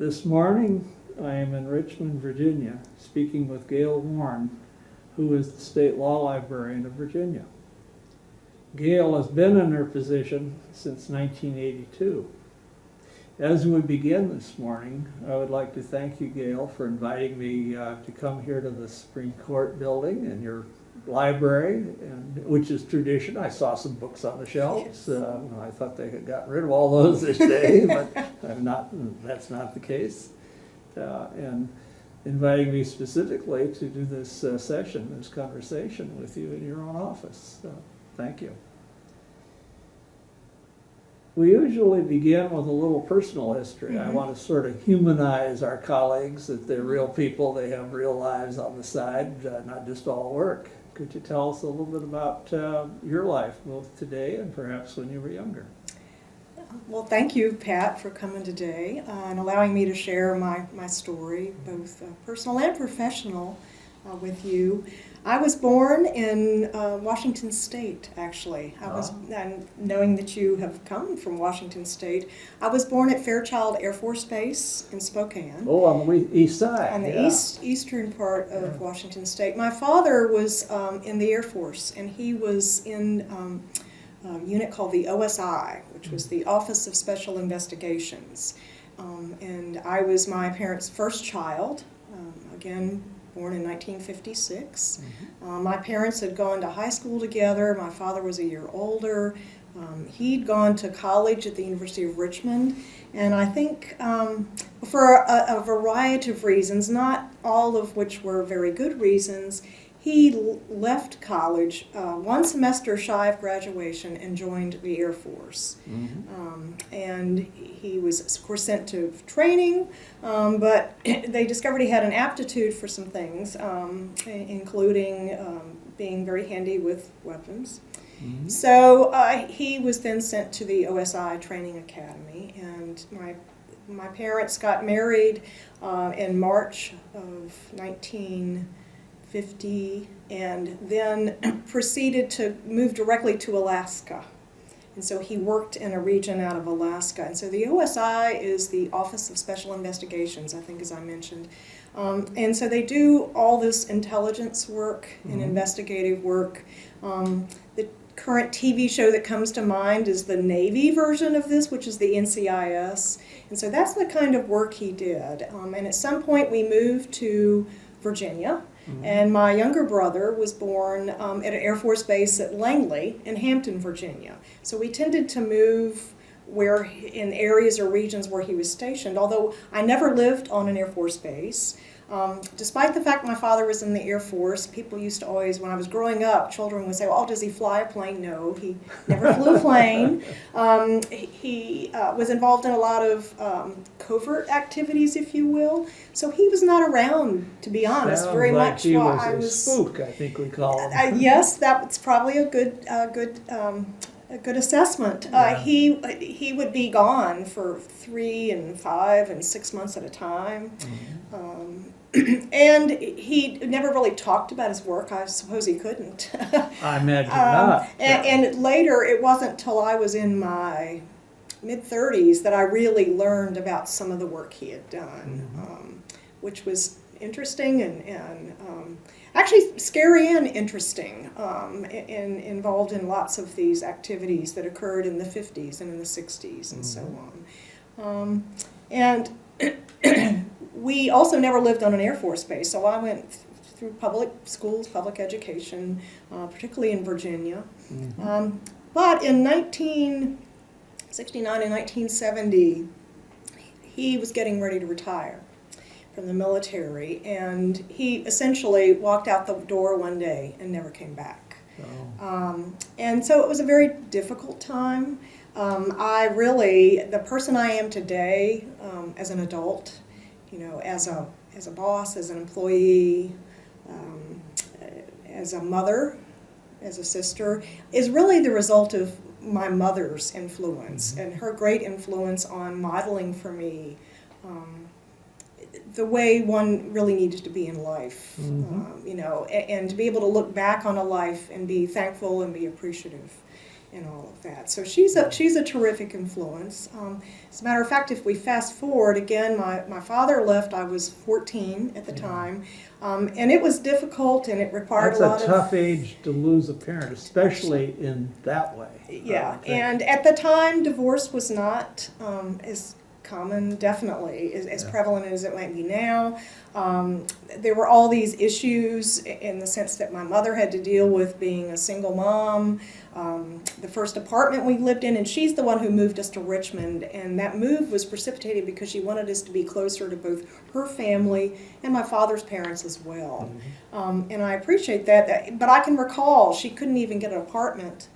This morning I am in Richmond, Virginia, speaking with Gail Warren, who is the State Law Librarian of Virginia. Gail has been in her position since 1982. As we begin this morning, I would like to thank you, Gail, for inviting me to come here to the Supreme Court building and your library, which is tradition. I saw some books on the shelves. I thought they had gotten rid of all those this day, but that's not the case. And inviting me specifically to do this session, this conversation with you in your own office. So, thank you. We usually begin with a little personal history. I want to sort of humanize our colleagues, that they're real people, they have real lives on the side, not just all work. Could you tell us a little bit about your life, both today and perhaps when you were younger? Well, thank you, Pat, for coming today and allowing me to share my story, both personal and professional, with you. I was born in Washington State, actually. And knowing that you have come from Washington State, I was born at Fairchild Air Force Base in Spokane. Oh, on the east side. On the eastern part of Washington State. My father was in the Air Force, and he was in a unit called the OSI, which was the Office of Special Investigations. And I was my parents' first child, again, born in 1956. My parents had gone to high school together. My father was a year older. He'd gone to college at the University of Richmond. And I think for a variety of reasons, not all of which were very good reasons, he left college one semester shy of graduation and joined the Air Force. And he was, of course, sent to training, but they discovered he had an aptitude for some things, including being very handy with weapons. So he was then sent to the OSI Training Academy, and my parents got married in March of 1950, and then proceeded to move directly to Alaska. And so he worked in a region out of Alaska. And so the OSI is the Office of Special Investigations, I think, as I mentioned. And so they do all this intelligence work and investigative work. The current TV show that comes to mind is the Navy version of this, which is the NCIS. And so that's the kind of work he did. And at some point we moved to Virginia. And my younger brother was born at an Air Force base at Langley in Hampton, Virginia. So we tended to move in areas or regions where he was stationed, although I never lived on an Air Force base. Despite the fact my father was in the Air Force, people used to always, when I was growing up, children would say, well, does he fly a plane? No, he never flew a plane. He was involved in a lot of covert activities, if you will. So he was not around, to be honest, very like much he while was I a was... spook, I think we call him. Yes, that's probably a good assessment. He would be gone for 3 and 5 and 6 months at a time. And he never really talked about his work. I suppose he couldn't. I imagine not. And later, it wasn't till I was in my mid-30s that I really learned about some of the work he had done, which was interesting and actually scary and interesting, and involved in lots of these activities that occurred in the 50s and in the 60s and so on. And we also never lived on an Air Force base, so I went through public schools, public education, particularly in Virginia. But in 1969 and 1970, he was getting ready to retire from the military, and he essentially walked out the door one day and never came back. And so it was a very difficult time. The person I am today, as an adult, as a boss, as an employee, as a mother, as a sister, is really the result of my mother's influence and her great influence on modeling for me the way one really needed to be in life, and to be able to look back on a life and be thankful and be appreciative. and all of that. So she's a terrific influence. As a matter of fact, if we fast forward again, my father left. I was 14 at the time, and it was difficult, and it required a lot of... That's a tough age to lose a parent, especially in that way. Yeah, and at the time, divorce was not as common, definitely, as prevalent as it might be now. There were all these issues in the sense that my mother had to deal with being a single mom. The first apartment we lived in, and she's the one who moved us to Richmond, and that move was precipitated because she wanted us to be closer to both her family and my father's parents as well. And I appreciate that, but I can recall she couldn't even get an apartment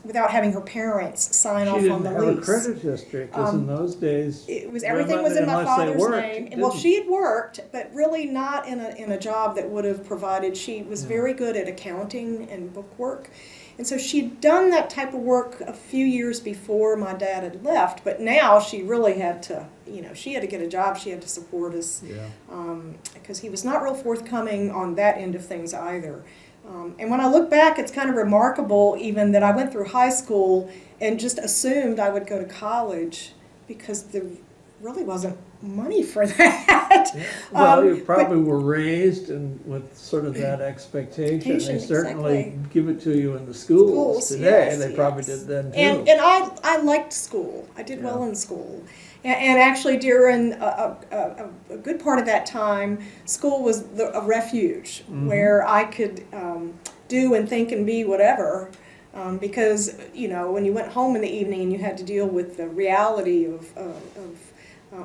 without having her parents sign off on the lease. She didn't have a credit history, because in those days, everything was in my father's worked, name. Well, she had worked, but really not in a job that would have provided. She was very good at accounting and bookwork. And so she'd done that type of work a few years before my dad had left, but now she really had to, she had to get a job, she had to support us, because he was not real forthcoming on that end of things either. And when I look back, it's kind of remarkable even that I went through high school and just assumed I would go to college because there really wasn't money for that. Yeah. Well, you probably were raised with sort of that expectation. They certainly give it to you in the schools today. Yes, they probably did then too. And I liked school. I did well in school. And actually during a good part of that time, school was a refuge where I could do and think and be whatever. Because, when you went home in the evening and you had to deal with the reality of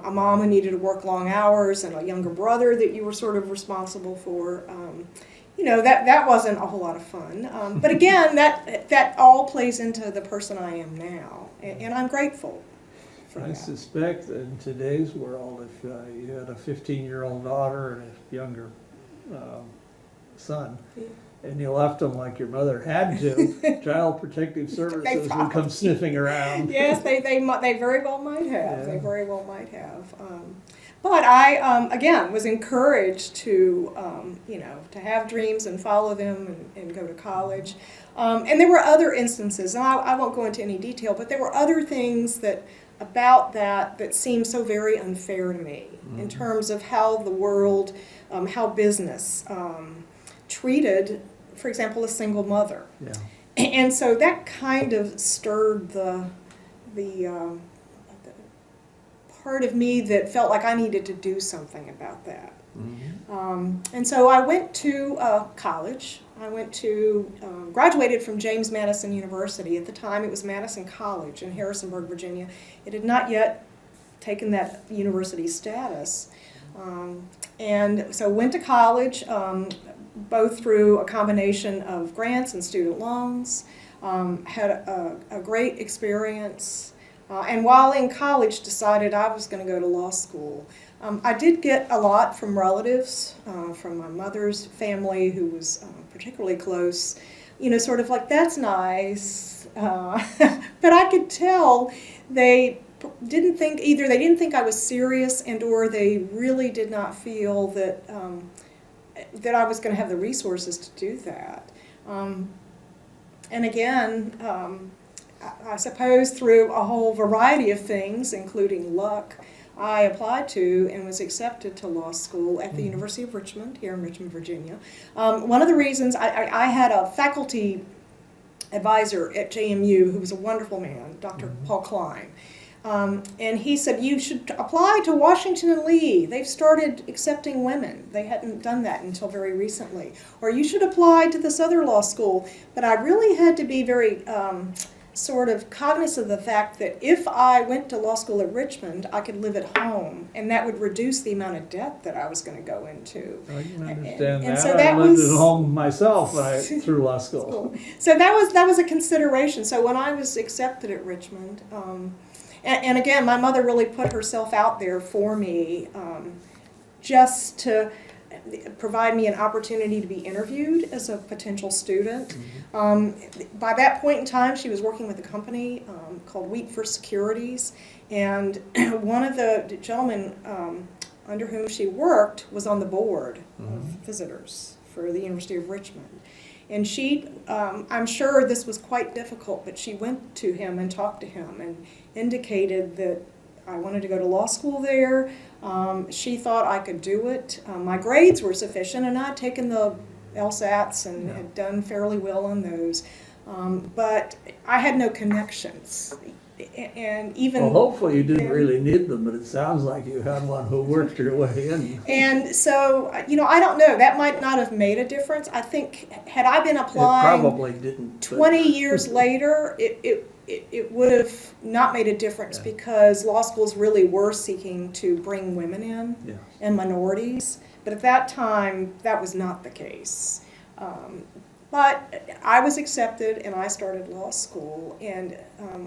a mom who needed to work long hours and a younger brother that you were sort of responsible for, that wasn't a whole lot of fun. But again, that all plays into the person I am now, and I'm grateful for that. I suspect that in today's world, if you had a 15-year-old daughter and a younger son, and you left them like your mother had to, Child Protective Services would come sniffing around. Yes, they very well might have. Yeah. They very well might have. But I, again, was encouraged to, to have dreams and follow them and go to college. And there were other instances, and I won't go into any detail, but there were other things about that seemed so very unfair to me in terms of how the world, how business treated, for example, a single mother. Yeah. And so that kind of stirred the part of me that felt like I needed to do something about that. And so I went to college. I graduated from James Madison University. At the time, it was Madison College in Harrisonburg, Virginia. It had not yet taken that university status. And so went to college, both through a combination of grants and student loans, had a great experience, and while in college decided I was going to go to law school. I did get a lot from relatives, from my mother's family, who was particularly close, sort of like, that's nice, but I could tell they didn't think I was serious, and or they really did not feel that that I was going to have the resources to do that. And again, I suppose through a whole variety of things, including luck, I applied to and was accepted to law school at the University of Richmond, here in Richmond, Virginia. One of the reasons, I had a faculty advisor at JMU who was a wonderful man, Dr. Paul Klein. And he said, you should apply to Washington and Lee. They've started accepting women. They hadn't done that until very recently. Or you should apply to this other law school. But I really had to be very sort of cognizant of the fact that if I went to law school at Richmond, I could live at home, and that would reduce the amount of debt that I was going to go into. I can understand that. So I lived at home myself when I through law school. So that was a consideration. So when I was accepted at Richmond, and again, my mother really put herself out there for me, just to provide me an opportunity to be interviewed as a potential student. By that point in time, she was working with a company called Wheat for Securities, and one of the gentlemen under whom she worked was on the board of visitors for the University of Richmond. And she, I'm sure this was quite difficult, but she went to him and talked to him and indicated that I wanted to go to law school there. She thought I could do it. My grades were sufficient, and I'd taken the LSATs and had done fairly well on those. But I had no connections. And even Well, hopefully you didn't really need them, but it sounds like you had one who worked your way in. And so, I don't know. That might not have made a difference. I think had I been It applying probably didn't. 20 years later, it would have not made a difference because law schools really were seeking to bring women in and minorities. But at that time, that was not the case. But I was accepted and I started law school. And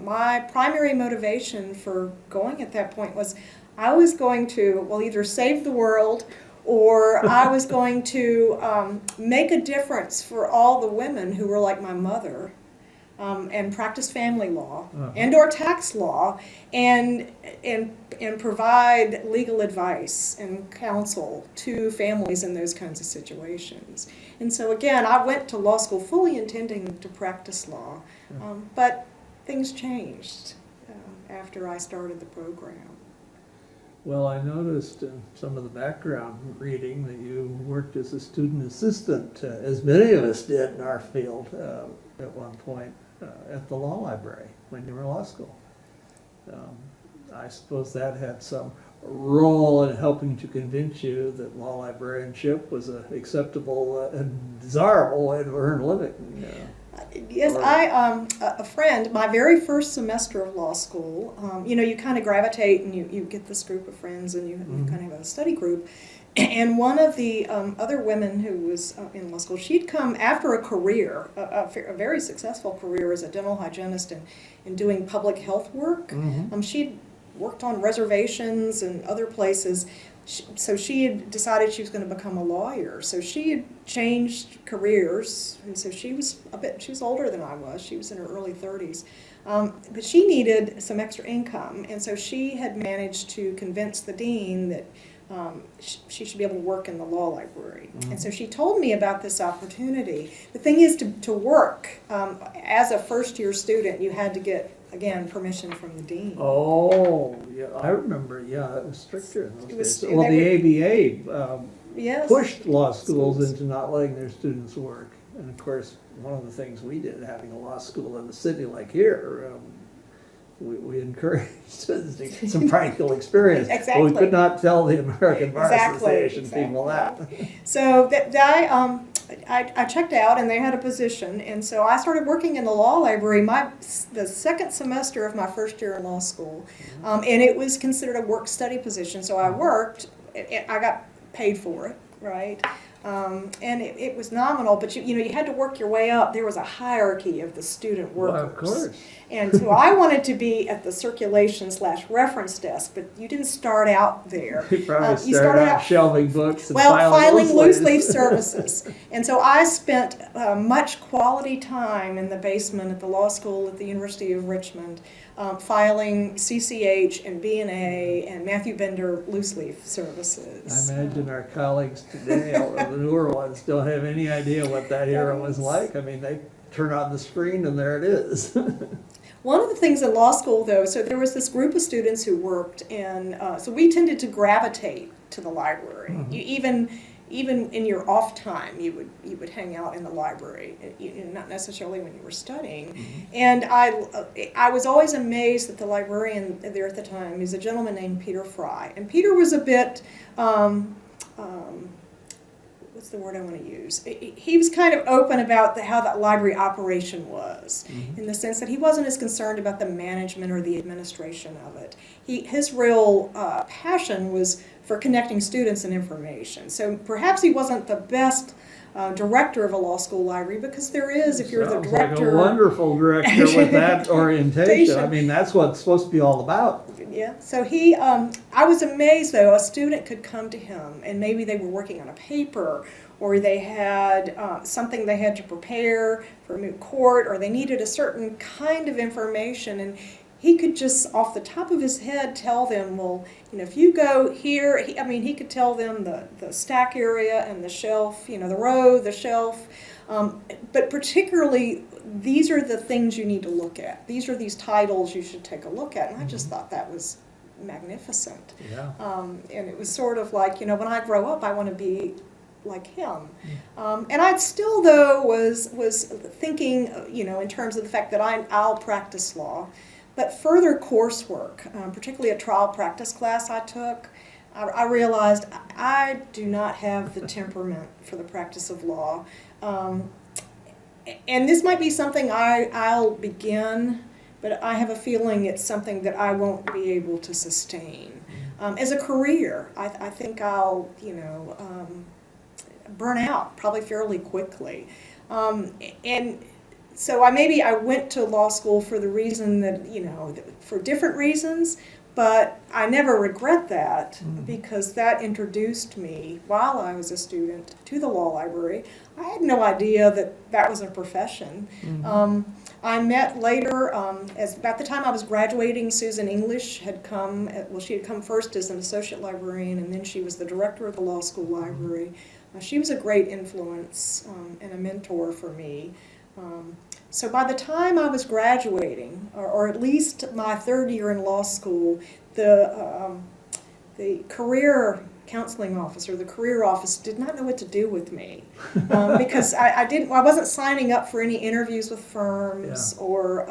my primary motivation for going at that point was I was going to, well, either save the world or I was going to make a difference for all the women who were like my mother and practice family law and or tax law and provide legal advice and counsel to families in those kinds of situations. And so again, I went to law school fully intending to practice law, but things changed after I started the program. Well, I noticed in some of the background reading that you worked as a student assistant, as many of us did in our field at one point, at the law library when you were in law school. I suppose that had some role in helping to convince you that law librarianship was an acceptable and desirable way to earn a living. Yes, a friend, my very first semester of law school, you kind of gravitate and you get this group of friends and you kind of have a study group. And one of the other women who was in law school, she'd come after a career, a very successful career as a dental hygienist and doing public health work. She'd worked on reservations and other places. So she had decided she was going to become a lawyer. So she had changed careers, and so she was older than I was. She was in her early 30s. But she needed some extra income, and so she had managed to convince the dean that she should be able to work in the law library. And so she told me about this opportunity. The thing is, to work as a first-year student, you had to get, again, permission from the dean. Oh, yeah, I remember, it was stricter in those days. Well, they the ABA Yes. pushed law schools into not letting their students work. And of course, one of the things we did, having a law school in a city like here, we encouraged students to get some practical experience. Exactly. But we could not tell the American Bar Association people that. So I checked out, and they had a position, and so I started working in the law library the second semester of my first year in law school, and it was considered a work-study position. So I worked, I got paid for it, right? And it was nominal, but you had to work your way up. There was a hierarchy of the student workers. Well, of course. And so I wanted to be at the circulation/reference desk, but you didn't start out there. You probably started out shelving books and filing loose leaf leaves. services. And so I spent much quality time in the basement at the law school at the University of Richmond, filing CCH and B&A and Matthew Bender loose leaf services. I imagine our colleagues today, the newer ones, don't have any idea what that era was like. I mean, they turn on the screen and there it is. One of the things in law school, though, so there was this group of students who worked, and so we tended to gravitate to the library. You even in your off time, you would hang out in the library, not necessarily when you were studying. And I was always amazed that the librarian there at the time is a gentleman named Peter Fry, and Peter was a bit. What's the word I want to use? He was kind of open about how that library operation was, in the sense that he wasn't as concerned about the management or the administration of it. His real passion was for connecting students and information. So perhaps he wasn't the best director of a law school library, because there is, if you're the director... Like a wonderful director with that orientation. I mean, that's what it's supposed to be all about. Yeah, so I was amazed, though, a student could come to him, and maybe they were working on a paper, or they had something they had to prepare for a moot court, or they needed a certain kind of information, and he could just, off the top of his head, tell them, well, if you go here, he could tell them the stack area and the shelf, the row, the shelf. But particularly, these are the things you need to look at. These are these titles you should take a look at. And I just thought that was magnificent. Yeah. And it was sort of like, when I grow up, I want to be like him. And I still, though, was thinking, in terms of the fact that I'll practice law. But further coursework, particularly a trial practice class I took, I realized I do not have the temperament for the practice of law. And this might be something I'll begin, but I have a feeling it's something that I won't be able to sustain. As a career, I think I'll, burn out probably fairly quickly. And so I went to law school for the reason that, for different reasons, but I never regret that because that introduced me while I was a student to the law library. I had no idea that was a profession. I met later, about the time I was graduating, Susan English had come, she had come first as an associate librarian, and then she was the director of the law school library. She was a great influence and a mentor for me. So by the time I was graduating, or at least my third year in law school, the career counseling officer, the career office, did not know what to do with me because I wasn't signing up for any interviews with firms or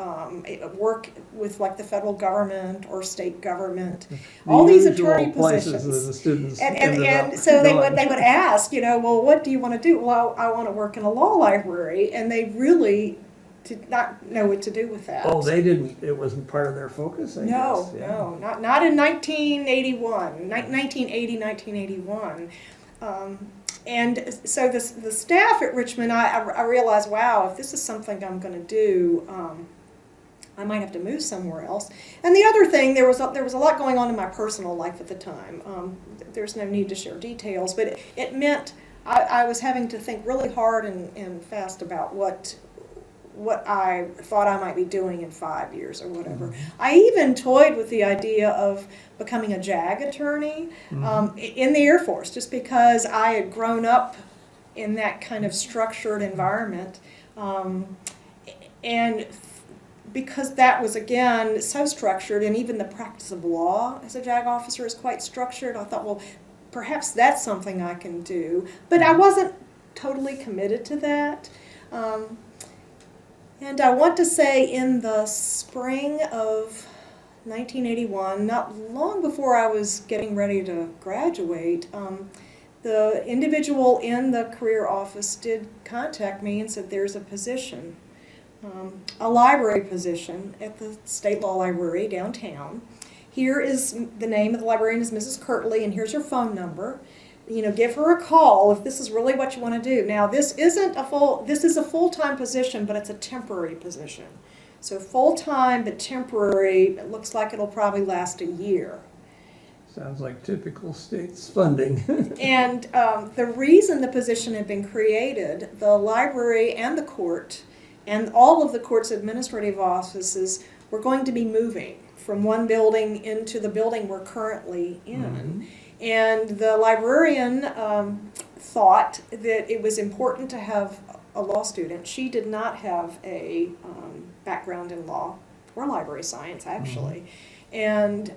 work with like the federal government or state government. All these attorney positions. The students and so they would ask, well, what do you want to do? Well, I want to work in a law library, and they really did not know what to do with that. Oh, they didn't. It wasn't part of their focus, I guess. No, not in 1981, 1981. And so the staff at Richmond, I realized, wow, if this is something I'm going to do, I might have to move somewhere else. And the other thing, there was a lot going on in my personal life at the time. There's no need to share details, but it meant I was having to think really hard and fast about what I thought I might be doing in 5 years or whatever. I even toyed with the idea of becoming a JAG attorney in the Air Force, just because I had grown up in that kind of structured environment. And because that was, again, so structured, and even the practice of law as a JAG officer is quite structured, I thought, well, perhaps that's something I can do. But I wasn't totally committed to that. And I want to say in the spring of 1981, not long before I was getting ready to graduate, the individual in the career office did contact me and said there's a position, a library position at the State Law Library downtown. Here is the name of the librarian is Mrs. Kirtley, and here's her phone number. Give her a call if this is really what you want to do. Now, this is a full-time position, but it's a temporary position. So full-time but temporary, it looks like it'll probably last a year. Sounds like typical state's funding. And the reason the position had been created, the library and the court and all of the court's administrative offices were going to be moving from one building into the building we're currently in. And the librarian thought that it was important to have a law student. She did not have a background in law or library science, actually. And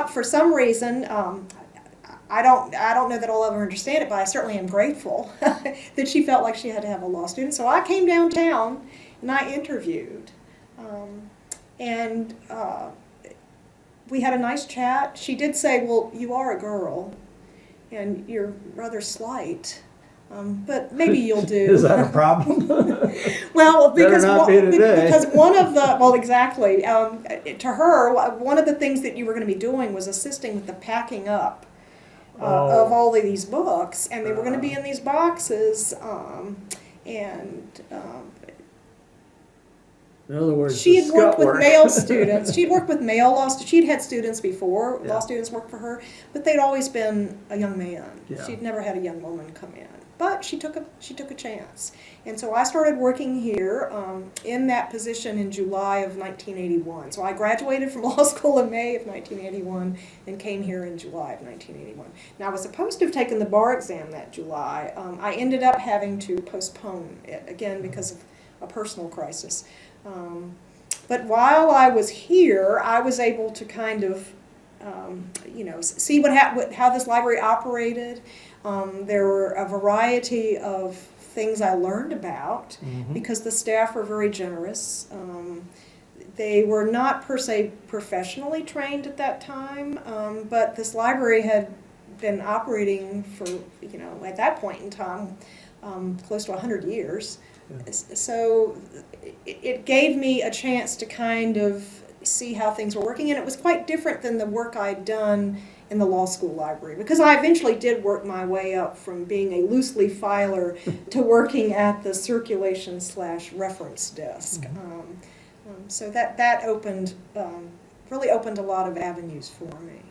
for some reason, I don't know that I'll ever understand it, but I certainly am grateful that she felt like she had to have a law student. So I came downtown and I interviewed. We had a nice chat. She did say, well, you are a girl, and you're rather slight, but maybe you'll do. Is that a problem? Well, because one of the, well, exactly. To her, one of the things that you were going to be doing was assisting with the packing up of all of these books, and they were going to be in these boxes, in other words, she had worked with male students. She'd worked with male law students. She'd had students before, law students worked for her, but they'd always been a young man. Yeah. She'd never had a young woman come in. but she took a chance. And so I started working here in that position in July of 1981. So I graduated from law school in May of 1981 and came here in July of 1981. Now I was supposed to have taken the bar exam that July. I ended up having to postpone it, again, because of a personal crisis. But while I was here, I was able to kind of see how this library operated. There were a variety of things I learned about because the staff were very generous. They were not per se professionally trained at that time, but this library had been operating for, at that point in time, close to 100 years. Yeah. So it gave me a chance to kind of see how things were working, and it was quite different than the work I'd done in the law school library, because I eventually did work my way up from being a loose leaf filer to working at the circulation/reference desk. So that opened, really opened a lot of avenues for me.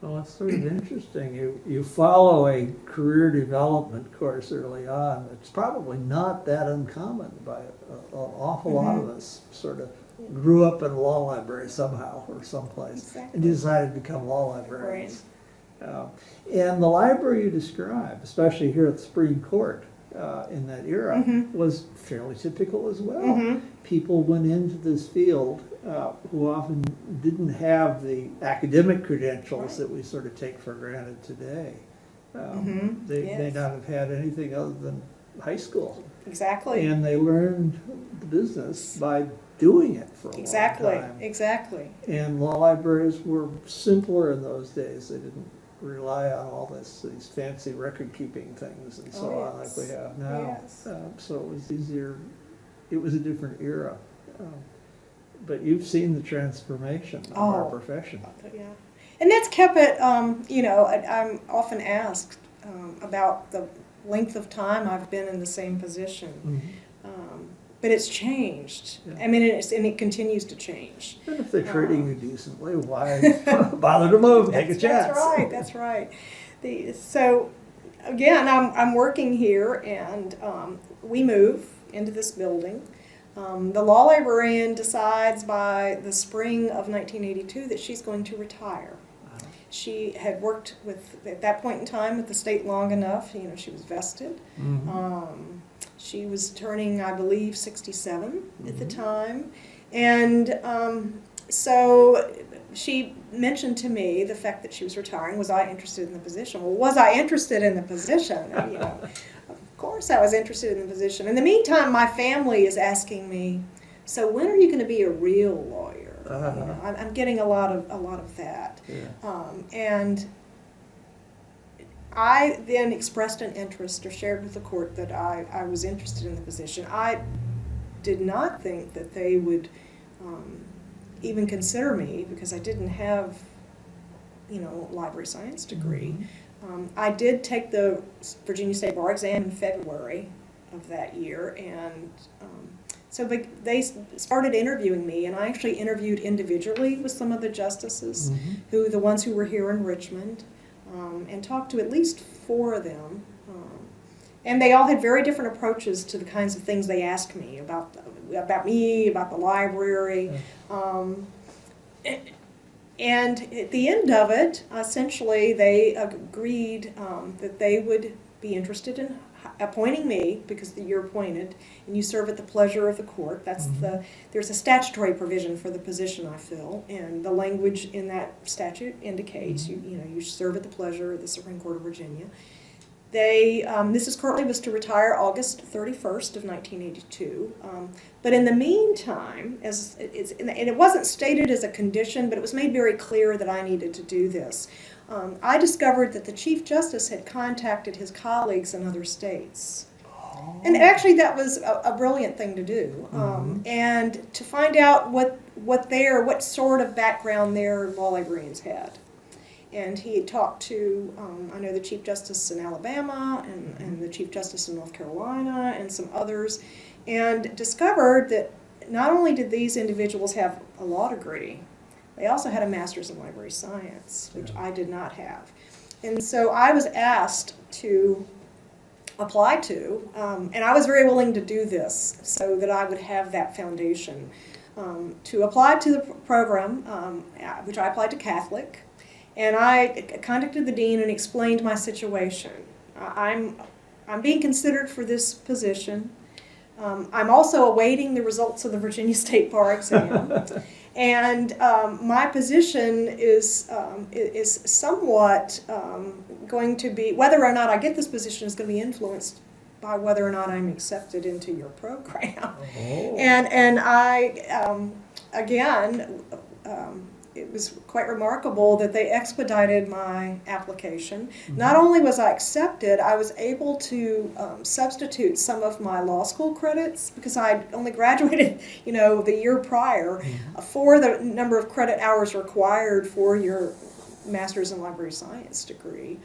Well, it's sort of interesting. You follow a career development course early on. It's probably not that uncommon. By an awful lot of us sort of grew up in a law library somehow or someplace, and decided to become law librarians. Right. And the library you describe, especially here at the Supreme Court in that era, was fairly typical as well. People went into this field who often didn't have the academic credentials that we sort of take for granted today. They may not have had anything other than high school. Exactly. And they learned the business by doing it for a long time. Exactly. And law libraries were simpler in those days. They didn't rely on all these fancy record keeping things and so on like we have now. So it was easier. It was a different era. But you've seen the transformation of our profession. Yeah. And that's kept it, I'm often asked about the length of time I've been in the same position. But it's changed. Yeah. I mean, and it continues to change. And if they're treating you decently, why bother to move? Take a chance. That's right. So, again, I'm working here, and we move into this building. The law librarian decides by the spring of 1982 that she's going to retire. She had worked at that point in time, with the state long enough. She was vested. She was turning, I believe, 67 at the time. And so she mentioned to me the fact that she was retiring. Was I interested in the position? Well, was I interested in the position? Of course I was interested in the position. In the meantime, my family is asking me, so when are you going to be a real lawyer? I'm getting a lot of that. Yeah. And I then expressed an interest, or shared with the court, that I was interested in the position. I did not think that they would even consider me, because I didn't have, a library science degree. I did take the Virginia State Bar exam in February of that year, and so they started interviewing me, and I actually interviewed individually with some of the justices, the ones who were here in Richmond. And talked to at least 4 of them. And they all had very different approaches to the kinds of things they asked me about me, about the library. And at the end of it, essentially, they agreed that they would be interested in appointing me, because you're appointed and you serve at the pleasure of the court. That's there's a statutory provision for the position I fill, and the language in that statute indicates you serve at the pleasure of the Supreme Court of Virginia. Mrs. Kirtley was to retire August 31st of 1982, but in the meantime, and it wasn't stated as a condition, but it was made very clear that I needed to do this. I discovered that the Chief Justice had contacted his colleagues in other states. And actually that was a brilliant thing to do. And to find out what sort of background their law librarians had. And he had talked to, I know, the Chief Justice in Alabama and the Chief Justice in North Carolina and some others, and discovered that not only did these individuals have a law degree, they also had a master's in library science, which I did not have. And so I was asked to apply to, and I was very willing to do this so that I would have that foundation. To apply to the program, which I applied to Catholic, and I contacted the dean and explained my situation. I'm being considered for this position. I'm also awaiting the results of the Virginia State Bar exam, and my position is somewhat going to be, whether or not I get this position is going to be influenced by whether or not I'm accepted into your program. Oh. And I, again, it was quite remarkable that they expedited my application. Mm-hmm. Not only was I accepted, I was able to substitute some of my law school credits because I'd only graduated, the year prior, mm-hmm. For the number of credit hours required for your master's in library science degree.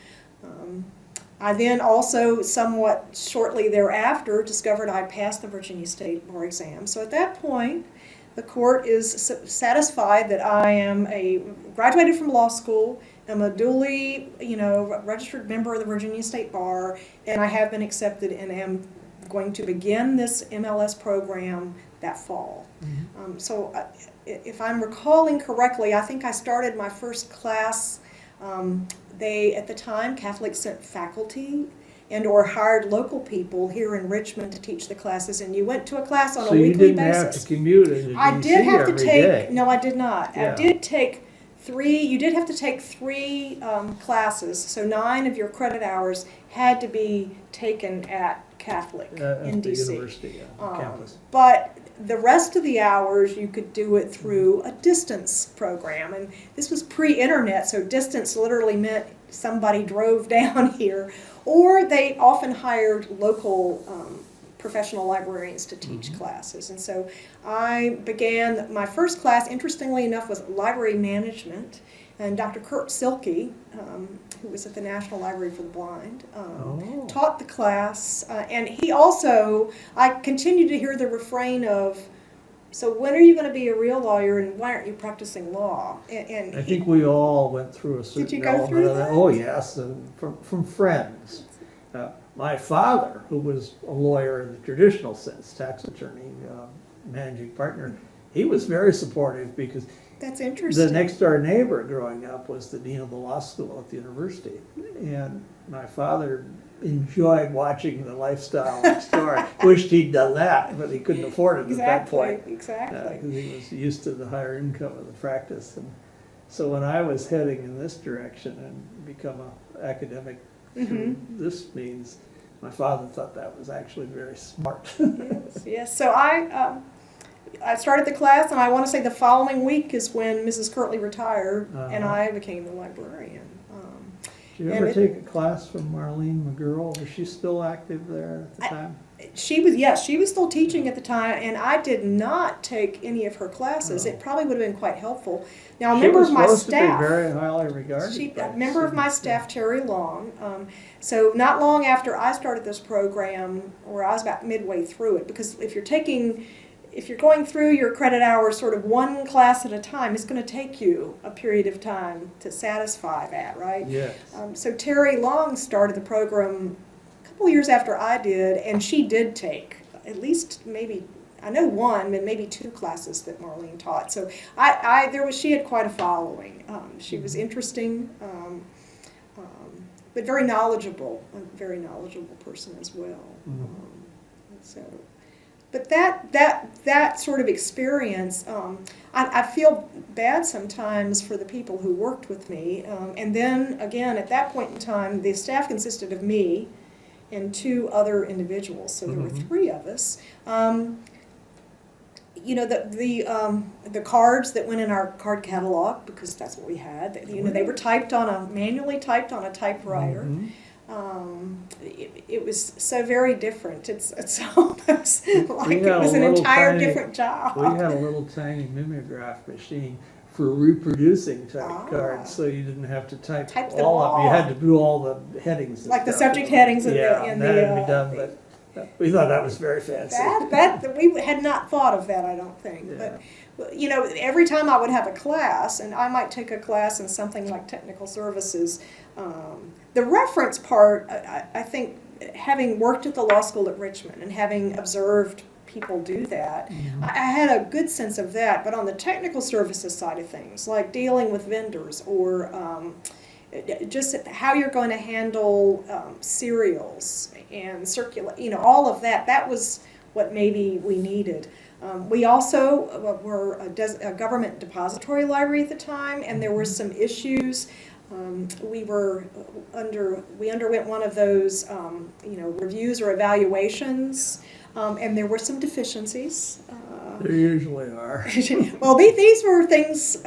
I then also, somewhat shortly thereafter, discovered I passed the Virginia State Bar exam. So at that point, the court is satisfied that I am graduated from law school, am a duly, registered member of the Virginia State Bar, and I have been accepted and am going to begin this MLS program that fall. Mm-hmm. So if I'm recalling correctly, I think I started my first class. They, at the time, Catholics sent faculty and or hired local people here in Richmond to teach the classes, and you went to a class on a weekly basis. So you didn't have to commute into DC I did have to take, day. No, I did not. Yeah. I did take you did have to take three classes, so 9 of your credit hours had to be taken at Catholic in DC. The university campus. But the rest of the hours you could do it through a distance program, and this was pre-internet, so distance literally meant somebody drove down here, or they often hired local professional librarians to teach mm-hmm. classes. And so I began, my first class, interestingly enough, was library management, and Dr. Kurt Silke, who was at the National Library for the Blind, taught the class, and he also, I continued to hear the refrain of, so when are you going to be a real lawyer and why aren't you practicing law? And I think we all went through a certain Did you go through that? Oh yes, and from friends. My father, who was a lawyer in the traditional sense, tax attorney, managing partner, he was very supportive because that's interesting. The next door neighbor growing up was the dean of the law school at the university, and my father enjoyed watching the lifestyle next door. Wished he'd done that, but he couldn't afford it at that point. Exactly. Because he was used to the higher income of the practice. And so when I was heading in this direction and become an academic mm-hmm. through this means, my father thought that was actually very smart. Yes. So I started the class, and I want to say the following week is when Mrs. Kirtley retired, and I became the librarian. Did you ever take a class from Marlene McGurl? Was she still active there at the time? She was still teaching at the time, and I did not take any of her classes. It probably would have been quite helpful. Now, a member of my staff, to be very highly regarded. A member of my staff, Terry Long. So not long after I started this program, or I was about midway through it, because if you're going through your credit hours sort of one class at a time, it's going to take you a period of time to satisfy that, right? Yes. So Terry Long started the program a couple years after I did, and she did take at least maybe, I know one, and maybe 2 classes that Marlene taught. So she had quite a following. She was interesting, but very knowledgeable, a very knowledgeable person as well. Mm-hmm. But that sort of experience, I feel bad sometimes for the people who worked with me. And then, again, at that point in time, the staff consisted of me and 2 other individuals. So there were 3 of us. The cards that went in our card catalog, because that's what we had, they were manually typed on a typewriter. Mm-hmm. It was so very different. It's almost like it was an entire different job. We had a little tiny mimeograph machine for reproducing typed cards, so you didn't have to type all up. You had to do all the headings. Like the subject headings in that had to be done, but we thought that was very fancy. That we had not thought of that, I don't think. Yeah. But every time I would have a class, and I might take a class in something like technical services, the reference part, I think, having worked at the law school at Richmond and having observed people do that, I had a good sense of that. But on the technical services side of things, like dealing with vendors or just how you're going to handle cereals and circulate, all of that, that was what maybe we needed. We also were a government depository library at the time, and there were some issues. We underwent one of those, reviews or evaluations, and there were some deficiencies. There usually are. Well, these were things,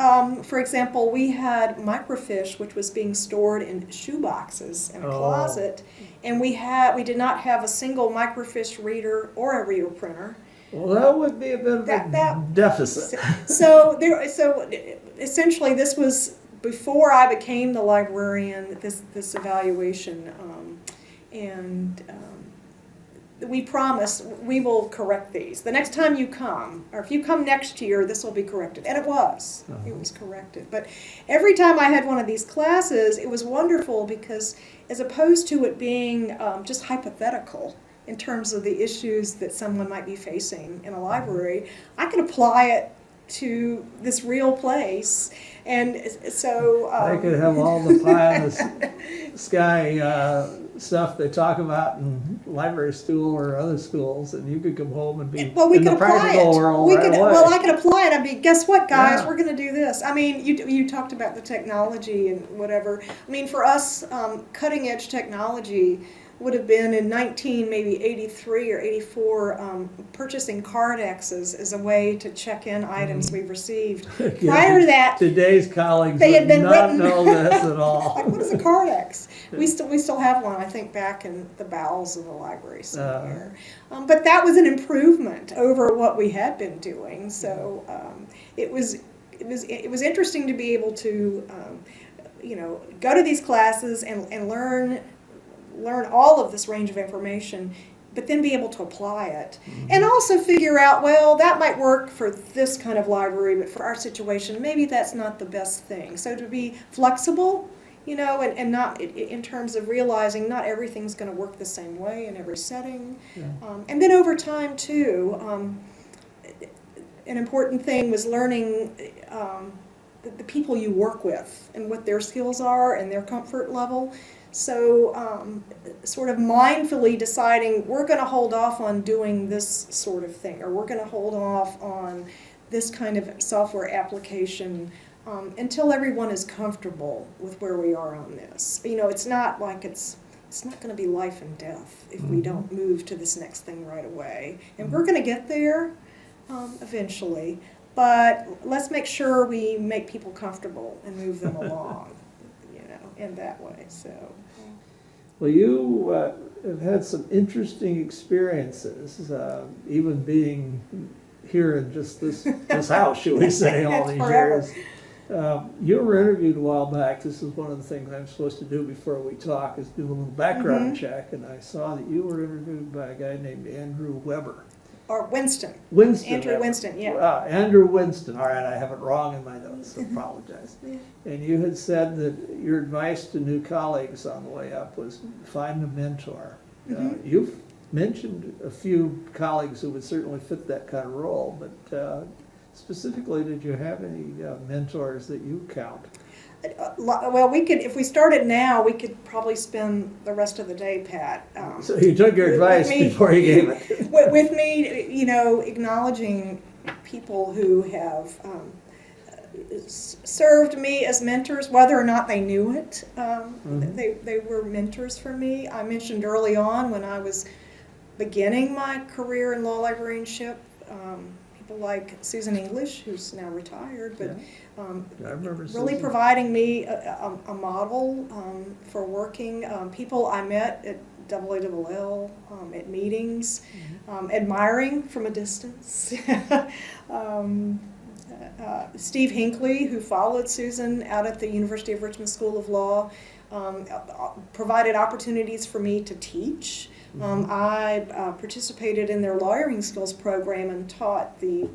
for example, we had microfiche, which was being stored in shoe boxes in a closet, and we did not have a single microfiche reader or a reader printer. Well, that would be a bit of a deficit. So essentially, this was before I became the librarian. This evaluation, we promise we will correct these. The next time you come, or if you come next year, this will be corrected. And it was. It was corrected. But every time I had one of these classes, it was wonderful because as opposed to it being just hypothetical in terms of the issues that someone might be facing in a library, I could apply it to this real place. And so I could have all the pie in the sky stuff they talk about in library school or other schools, and you could come home and be in the practical world right away. Well, I could apply it. I mean, guess what, guys? We're going to do this. I mean, you talked about the technology and whatever. I mean, for us, cutting edge technology would have been in 1983 or 84, purchasing cardexes as a way to check in items we've received. Prior to that, today's colleagues they had been not know this at all. Like, what is a cardex? We still have one, I think, back in the bowels of the library somewhere. But that was an improvement over what we had been doing. So it was interesting to be able to go to these classes and learn all of this range of information, but then be able to apply it. And also figure out, well, that might work for this kind of library, but for our situation, maybe that's not the best thing. So to be flexible, and not in terms of realizing not everything's going to work the same way in every setting. And then over time, too, an important thing was learning the people you work with and what their skills are and their comfort level. So sort of mindfully deciding we're going to hold off on doing this sort of thing, or we're going to hold off on this kind of software application until everyone is comfortable with where we are on this. It's not like it's not going to be life and death if we don't move to this next thing right away. And we're going to get there eventually, but let's make sure we make people comfortable and move them along, in that way. So. Well, you have had some interesting experiences, even being here in just this house, should we say, all these years. You were interviewed a while back. This is one of the things I'm supposed to do before we talk, is do a little background check, and I saw that you were interviewed by a guy named Andrew Weber. Or Winston. Andrew Winston, yeah. Andrew Winston. All right, I have it wrong in my notes, so apologize. And you had said that your advice to new colleagues on the way up was find a mentor. You've mentioned a few colleagues who would certainly fit that kind of role, but specifically, did you have any mentors that you count? Well, we could, if we started now, we could probably spend the rest of the day, Pat. So you took your advice before you gave it. With me, acknowledging people who have served me as mentors, whether or not they knew it. They were mentors for me. I mentioned early on when I was beginning my career in law librarianship, people like Susan English, who's now retired, but really providing me a model for working. People I met at AALL, at meetings, admiring from a distance. Steve Hinckley, who followed Susan out at the University of Richmond School of Law, provided opportunities for me to teach. I participated in their lawyering skills program and taught the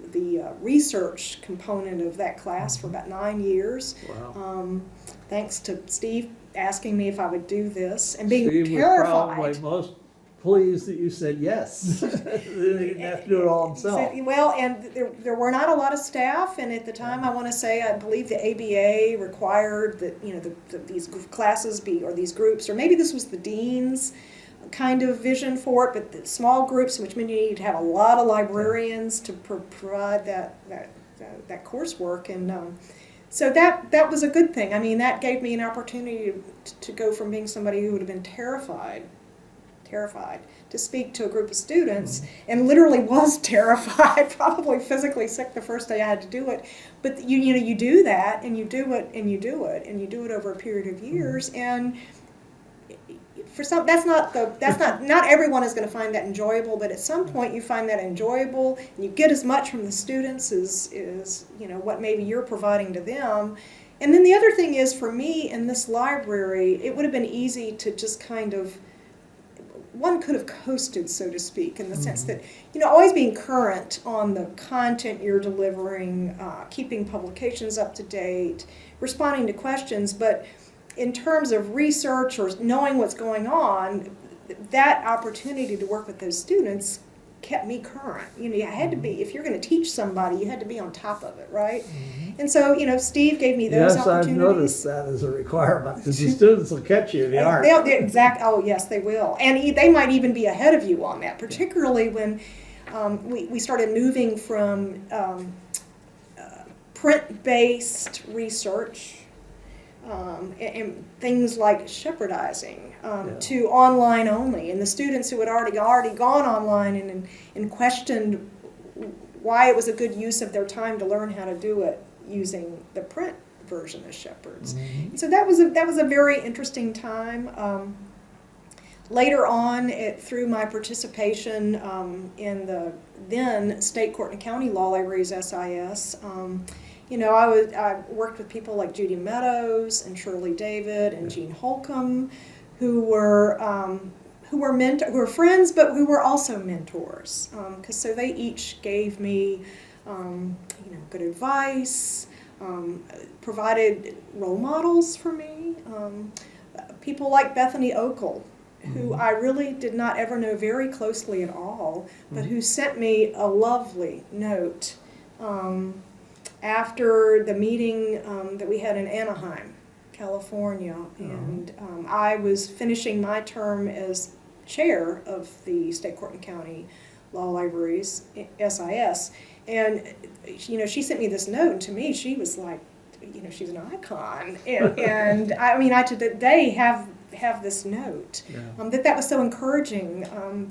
research component of that class for about 9 years. Wow. Thanks to Steve asking me if I would do this and being Steve terrified. was probably pleased that you said yes. He didn't have to do it all himself. Well, and there were not a lot of staff, and at the time, I want to say, I believe the ABA required that, you know, these classes be, or these groups, or maybe this was the dean's kind of vision for it, but the small groups, which meant you need to have a lot of librarians to provide that coursework, and so that was a good thing. I mean, that gave me an opportunity to go from being somebody who would have been terrified to speak to a group of students, and literally was terrified, probably physically sick the first day I had to do it. But you do that, and you do it, and you do it, and you do it over a period of years, and for some, not everyone is going to find that enjoyable, but at some point you find that enjoyable, and you get as much from the students as you know what maybe you're providing to them. And then the other thing is, for me in this library, it would have been easy to just kind of, one could have coasted, so to speak, in the sense that, you know, always being current on the content you're delivering, keeping publications up to date, responding to questions, but in terms of research or knowing what's going on, that opportunity to work with those students kept me current. You know, you had to be, if you're going to teach somebody, you had to be on top of it, right? And so, you know, Steve gave me those opportunities. Yes, I've noticed that as a requirement, because the students will catch you in the art. Oh, yes, they will. And they might even be ahead of you on that, particularly when we started moving from print-based research and things like shepherdizing to online only, and the students who had already gone online and questioned why it was a good use of their time to learn how to do it using the print version of Shepherds. So that was a very interesting time. Later on, through my participation in the then State Court and County Law Libraries SIS. You know, I worked with people like Judy Meadows and Shirley David and Jean Holcomb, who were friends, but who were also mentors. So they each gave me, you know, good advice, provided role models for me. People like Bethany Okel, who I really did not ever know very closely at all, but who sent me a lovely note after the meeting that we had in Anaheim, California, and I was finishing my term as chair of the State Court and County Law Libraries, SIS, and you know, she sent me this note, and to me, she was like, you know, she's an icon, and I mean, I to this day have this note, that was so encouraging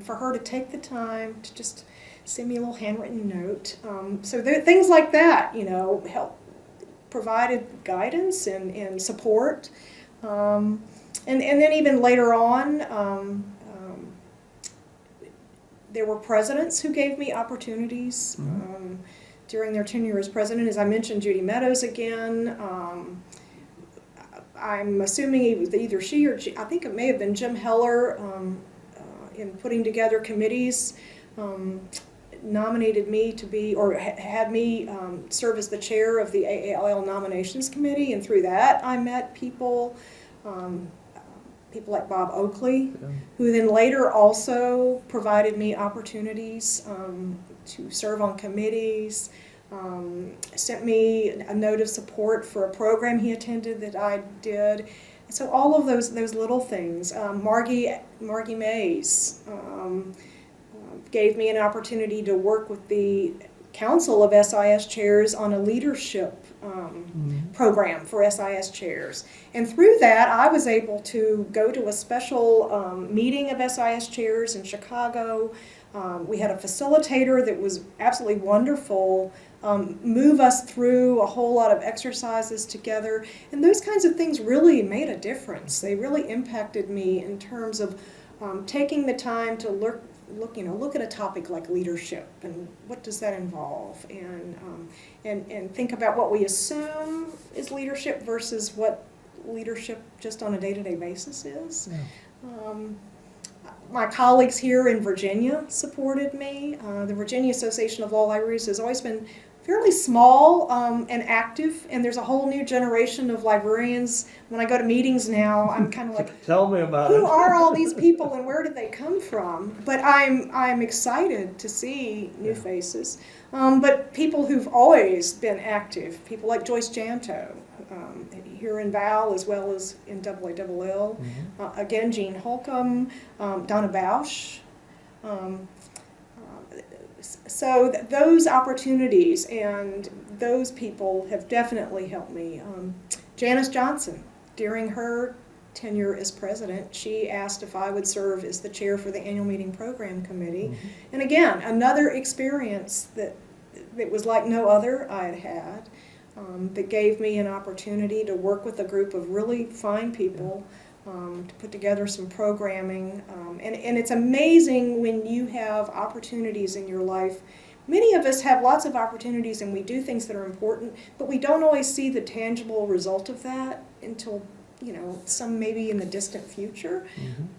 for her to take the time to just send me a little handwritten note. So there, things like that, you know, provided guidance and support. And then even later on, there were presidents who gave me opportunities during their tenure as president. As I mentioned, Judy Meadows again. I'm assuming it was either she or I think it may have been Jim Heller in putting together committees. Nominated me to be, or had me serve as the chair of the AALL nominations committee, and through that I met people like Bob Oakley, who then later also provided me opportunities to serve on committees, sent me a note of support for a program he attended that I did. So all of those little things. Margie Mays gave me an opportunity to work with the Council of SIS Chairs on a leadership program for SIS chairs. And through that, I was able to go to a special meeting of SIS chairs in Chicago. We had a facilitator that was absolutely wonderful, move us through a whole lot of exercises together. And those kinds of things really made a difference. They really impacted me in terms of taking the time to look at a topic like leadership and what does that involve, and think about what we assume is leadership versus what leadership just on a day-to-day basis is. My colleagues here in Virginia supported me. The Virginia Association of Law Libraries has always been fairly small and active, and there's a whole new generation of librarians. When I go to meetings now, I'm kind of like, Tell me about who it. are all these people and where did they come from? But I'm excited to see new faces. But people who've always been active, people like Joyce Janto, here in Val as well as in AALL. Again, Jean Holcomb, Donna Bausch. So those opportunities and those people have definitely helped me. Janice Johnson, during her tenure as president, she asked if I would serve as the chair for the annual meeting program committee. And again, another experience that was like no other I had had, that gave me an opportunity to work with a group of really fine people to put together some programming. And it's amazing when you have opportunities in your life. Many of us have lots of opportunities and we do things that are important, but we don't always see the tangible result of that until, some maybe in the distant future.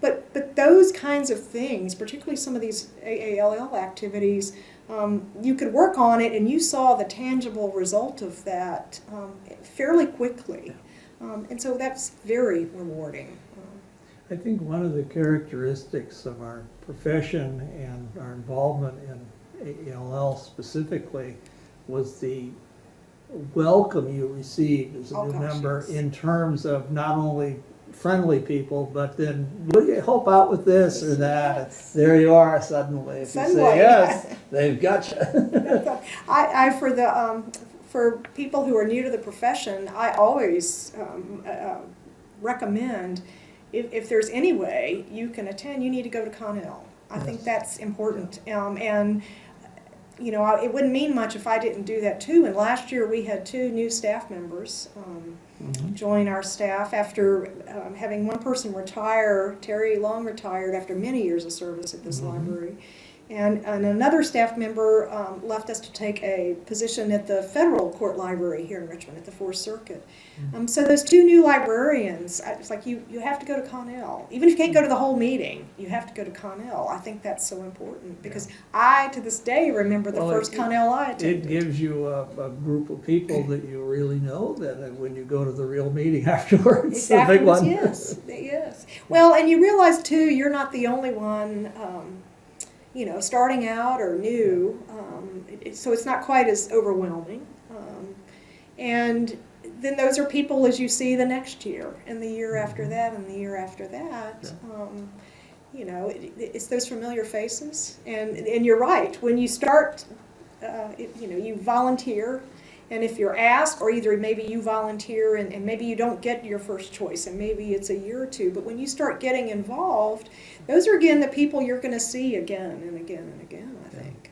But those kinds of things, particularly some of these AALL activities, you could work on it and you saw the tangible result of that fairly quickly. And so that's very rewarding. I think one of the characteristics of our profession and our involvement in AALL specifically was the welcome you received as a new member, in terms of not only friendly people, but then will you help out with this or that? Yes. There you are suddenly. If you say yes, they've got you. For people who are new to the profession, I always recommend, if there's any way you can attend, you need to go to Connell. I think that's important. And it wouldn't mean much if I didn't do that too. And last year we had 2 new staff members join our staff after having one person retire. Terry Long retired after many years of service at this library. And another staff member left us to take a position at the federal court library here in Richmond at the 4th Circuit. So those 2 new librarians, it's like you have to go to Connell. Even if you can't go to the whole meeting, you have to go to Connell. I think that's so important because I, to this day, remember the first Connell I attended. It gives you a group of people that you really know that when you go to the real meeting afterwards, the big one. Yes. Well, and you realize, too, you're not the only one starting out or new, so it's not quite as overwhelming. And then those are people as you see the next year, and the year after that, and the year after that. It's those familiar faces. And you're right, when you start, you volunteer, and if you're asked, or either maybe you volunteer and maybe you don't get your first choice, and maybe it's a year or 2, but when you start getting involved, those are again the people you're going to see again and again and again, I think.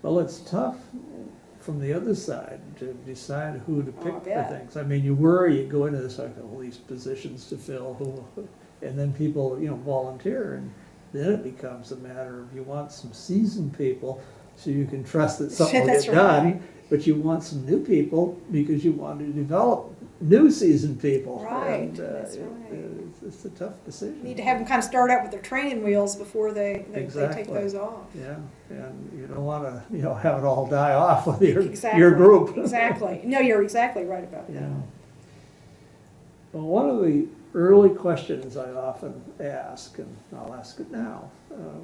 Well, it's tough from the other side to decide who to pick for bet. things. I mean, you worry, you go into this, like, all these positions to fill, and then people, volunteer, and then it becomes a matter of you want some seasoned people so you can trust that something will get done. But you want some new people because you want to develop new seasoned people. Right, And, that's right. It's a tough decision. You need to have them kind of start out with their training wheels before they take those off. Yeah, and you don't want to, have it all die off with your Exactly. group. Exactly. No, you're exactly right about that. Yeah. Well, one of the early questions I often ask, and I'll ask it now,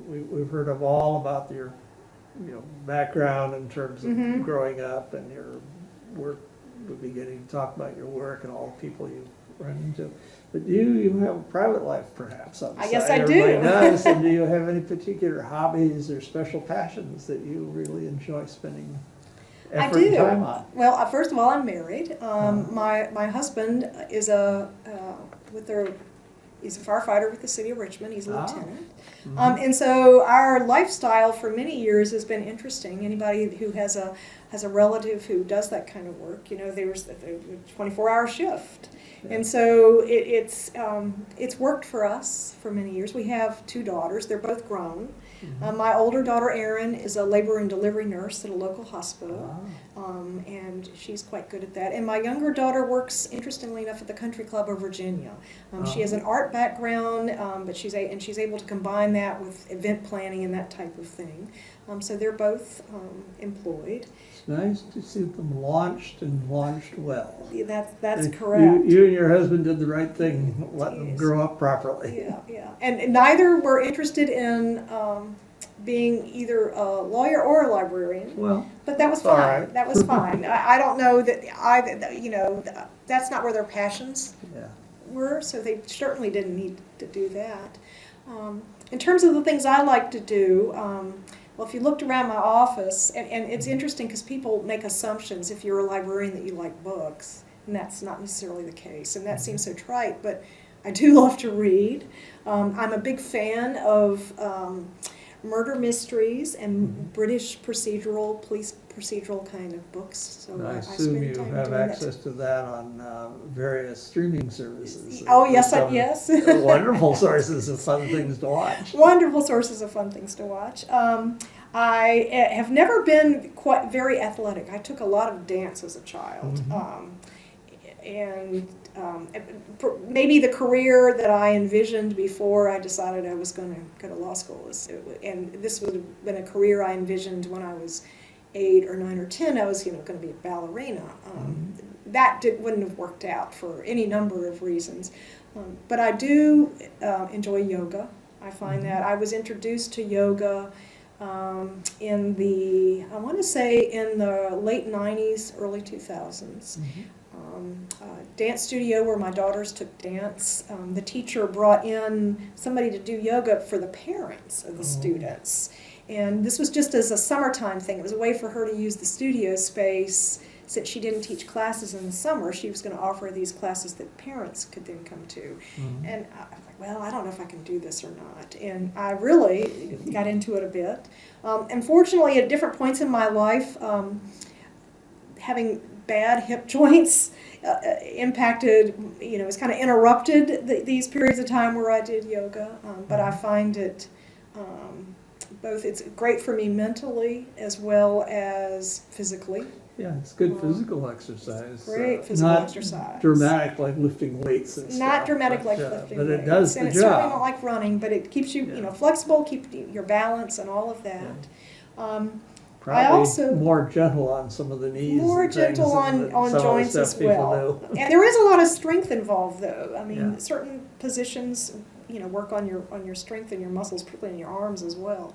we've heard of all about your background in terms of growing up and your work, we'll be getting to talk about your work and all the people you've run into. But do you have a private life perhaps on the side? I guess I do. Everybody does. And do you have any particular hobbies or special passions that you really enjoy spending effort and time on? Well, first of all, I'm married. My husband is he's a firefighter with the city of Richmond. He's a lieutenant. And so our lifestyle for many years has been interesting. Anybody who has a relative who does that kind of work, there's a 24-hour shift. Yeah. And so it's worked for us for many years. We have 2 daughters. They're both grown. My older daughter, Erin, is a labor and delivery nurse at a local hospital, and she's quite good at that. And my younger daughter works, interestingly enough, at the Country Club of Virginia. She has an art background, but she's able to combine that with event planning and that type of thing. So they're both employed. It's nice to see them launched and launched well. Yeah, that's And correct. You and your husband did the right thing, letting them Yes. grow up properly. Yeah, yeah. And neither were interested in being either a lawyer or a librarian. Well, But that was that's all fine. right. That was fine. I don't know that that's not where their passions yeah. were, so they certainly didn't need to do that. In terms of the things I like to do, well, if you looked around my office, and it's interesting because people make assumptions if you're a librarian that you like books, and that's not necessarily the case, and that seems so trite, but I do love to read. I'm a big fan of murder mysteries and British procedural, police procedural kind of books. So I I assume spend you time have doing access to that on various streaming services. Oh, yes, Some yes. Wonderful sources of fun things to watch. Wonderful sources of fun things to watch. I have never been quite very athletic. I took a lot of dance as a child. Maybe the career that I envisioned before I decided I was going to go to law school and this would have been a career I envisioned when I was 8 or 9 or 10. I was going to be a ballerina. That wouldn't have worked out for any number of reasons. But I do enjoy yoga. I find that I was introduced to yoga in the, I want to say in the late 90s, early 2000s. Dance studio where my daughters took dance. The teacher brought in somebody to do yoga for the parents of the students. And this was just as a summertime thing. It was a way for her to use the studio space. Since she didn't teach classes in the summer, she was going to offer these classes that parents could then come to. And I was like, well, I don't know if I can do this or not. And I really got into it a bit. Unfortunately, at different points in my life, having bad hip joints impacted, it's kind of interrupted these periods of time where I did yoga. But I find it both, it's great for me mentally as well as physically. Yeah, it's good physical exercise. Great physical not exercise. Dramatic like lifting weights and stuff. Not dramatic like but, lifting but weights. it does and the it's certainly job. not like running, but it keeps you, flexible, keep your balance and all of that. Probably also more gentle on some of the knees. more and gentle things on some joints of the as stuff people well. do. And there is a lot of strength involved, though. I mean, Yeah. certain positions, work on your strength and your muscles, particularly in your arms as well.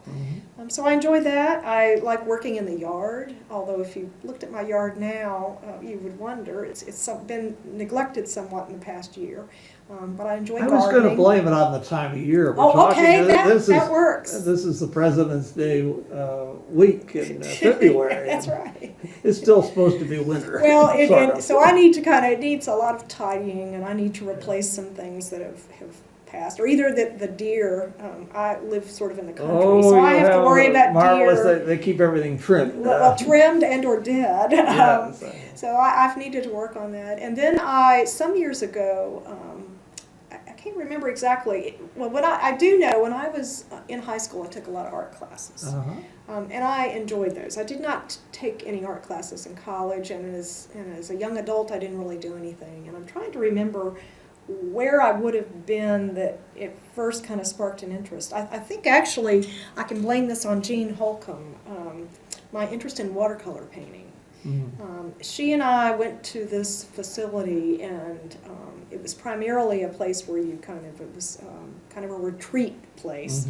So I enjoy that. I like working in the yard, although if you looked at my yard now, you would wonder. It's been neglected somewhat in the past year, but I enjoy gardening. I was going to blame it on the time of year. We're Oh, talking, okay, this that works. This is the President's Day week in February. That's right. It's still supposed to be winter. Well, so I need to it needs a lot of tidying, and I need to replace some things that have passed, or either the deer. I live sort of in the country, so I have to worry about deer. They keep everything trimmed. Well, trimmed and or dead. So I've needed to work on that. And then some years ago, I can't remember exactly. Well, I do know when I was in high school, I took a lot of art classes. And I enjoyed those. I did not take any art classes in college, and as a young adult, I didn't really do anything. And I'm trying to remember where I would have been that it first kind of sparked an interest. I think actually I can blame this on Jean Holcomb, my interest in watercolor painting. She and I went to this facility, and it was primarily a place where it was kind of a retreat place.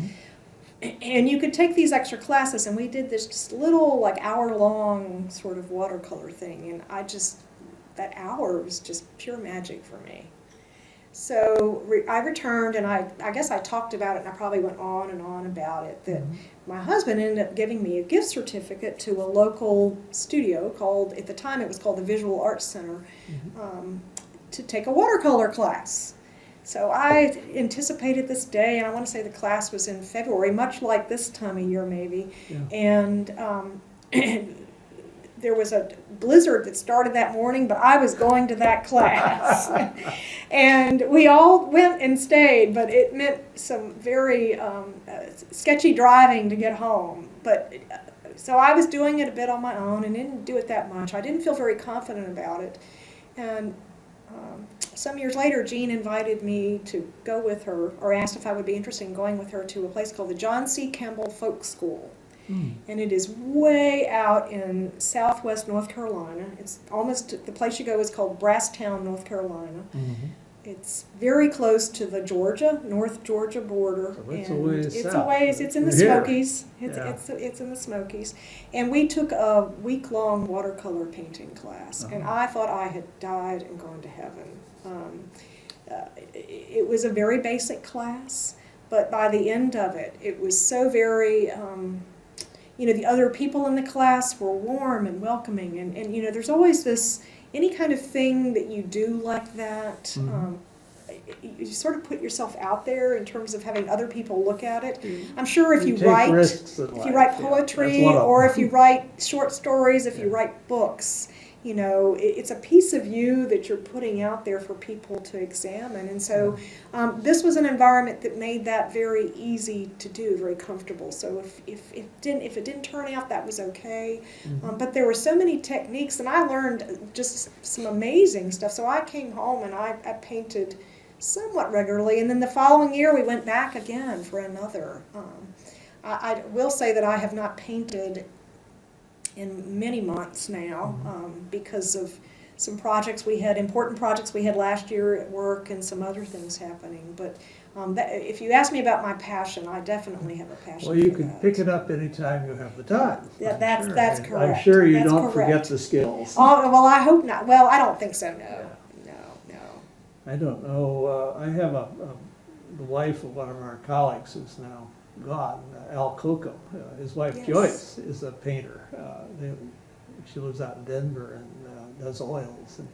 And you could take these extra classes, and we did this just little hour-long sort of watercolor thing, and that hour was just pure magic for me. So I returned, and I guess I talked about it, and I probably went on and on about it, that my husband ended up giving me a gift certificate to a local studio at the time it was called the Visual Arts Center, to take a watercolor class. So I anticipated this day, and I want to say the class was in February, much like this time of year maybe, and there was a blizzard that started that morning, but I was going to that class. And we all went and stayed, but it meant some very sketchy driving to get home. So I was doing it a bit on my own and didn't do it that much. I didn't feel very confident about it. And some years later, Jean invited me to go with her, or asked if I would be interested in going with her to a place called the John C. Campbell Folk School. And it is way out in southwest North Carolina. It's almost, the place you go is called Brasstown, North Carolina. It's very close to the North Georgia border. So it's a ways it's south. a ways, it's in the Here. Smokies. It's in the Smokies. And we took a week-long watercolor painting class, and I thought I had died and gone to heaven. It was a very basic class, but by the end of it, it was so very, the other people in the class were warm and welcoming, and there's always this, any kind of thing that you do like that, you sort of put yourself out there in terms of having other people look at it. I'm sure if you write poetry, or if you write short stories, if you write books, it's a piece of you that you're putting out there for people to examine. And so this was an environment that made that very easy to do, very comfortable. So if it didn't turn out, that was okay. But there were so many techniques, and I learned just some amazing stuff. So I came home and I painted somewhat regularly, and then the following year we went back again for another. I will say that I have not painted in many months now, because of some important projects we had last year at work, and some other things happening. But if you ask me about my passion, I definitely have a passion. Well, you for can that. pick it up anytime you have the time. Yeah, that's correct. I'm sure you That's don't correct. forget the skills. Oh, well, I hope not. Well, I don't think so. No. I don't know. I have the wife of one of our colleagues who's now gone, Al Coco. His wife Joyce is a painter. She lives out in Denver and does oils. And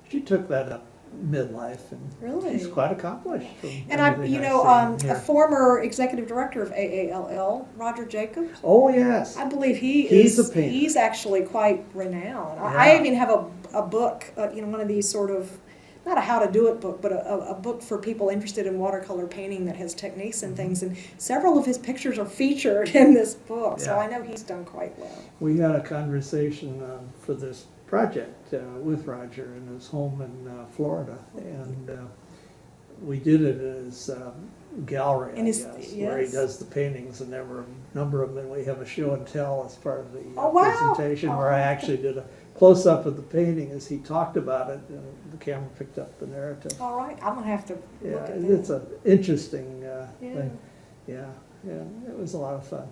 she took that up midlife, and Really? she's quite accomplished. And a former executive director of AALL, Roger Jacobs. Oh yes. I believe He's a painter. He's actually quite renowned. Yeah. I even have a book, one of these sort of, not a how-to-do-it book, but a book for people interested in watercolor painting that has techniques and things, and several of his pictures are featured in this book, so I know he's done quite well. We had a conversation for this project with Roger in his home in Florida, and we did it in his gallery, where he does the paintings, and there were a number of them, and we have a show and tell as part of the presentation, where I actually did a close-up of the painting as he talked about it. The camera picked up the narrative. All right, I'm going to have to look at that. It's an interesting thing. Yeah, it was a lot of fun.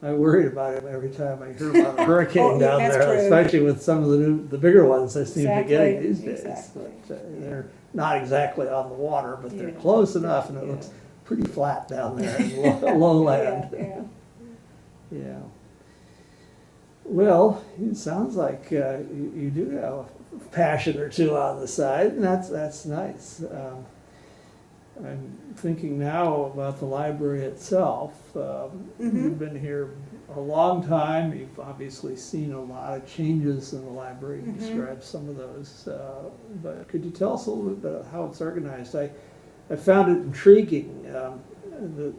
I worried about him every time I hear about a hurricane down there, true. Especially with some of the bigger ones they seem to be getting these days. Exactly. But, they're not exactly on the water, but they're close enough, and it looks pretty flat down there in lowland. Yeah. Well, it sounds like you do have a passion or two on the side, and that's nice. I'm thinking now about the library itself. You've been here a long time. You've obviously seen a lot of changes in the library. You described some of those. But could you tell us a little bit about how it's organized? I found it intriguing.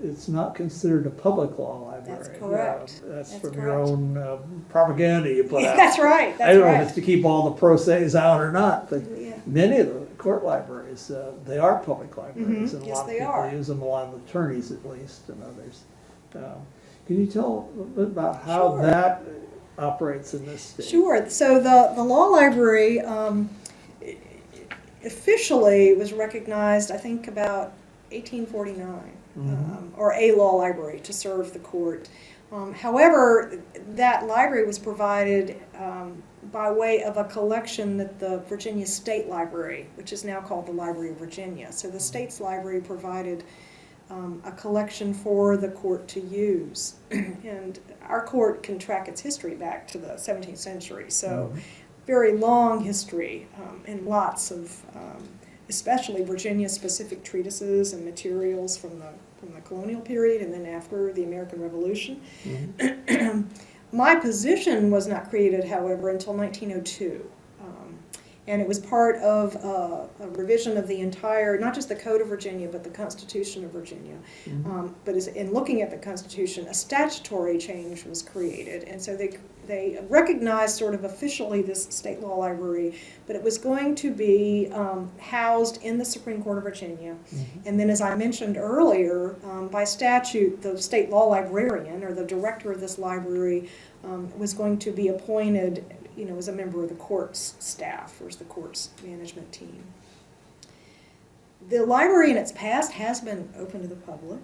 It's not considered a public law library. That's correct. That's from your own propaganda you put out. That's right. I don't know if it's to keep all the pro ses out or not, but Yeah. many of the court libraries, they are public libraries, and a Yes, lot of they people are. use them, a lot of attorneys at least, and others. Can you tell a little bit about how that operates in this state? Sure. So the law library officially was recognized, I think, about 1849, or a law library to serve the court. However, that library was provided by way of a collection that the Virginia State Library, which is now called the Library of Virginia. So the state's library provided a collection for the court to use. And our court can track its history back to the 17th century. So very long history, and lots of especially Virginia-specific treatises and materials from the colonial period and then after the American Revolution. My position was not created, however, until 1902. And it was part of a revision of the entire, not just the Code of Virginia, but the Constitution of Virginia. But in looking at the Constitution, a statutory change was created. And so they recognized sort of officially this state law library, but it was going to be housed in the Supreme Court of Virginia. And then, as I mentioned earlier, by statute, the state law librarian, or the director of this library, was going to be appointed, as a member of the court's staff, or as the court's management team. The library in its past has been open to the public,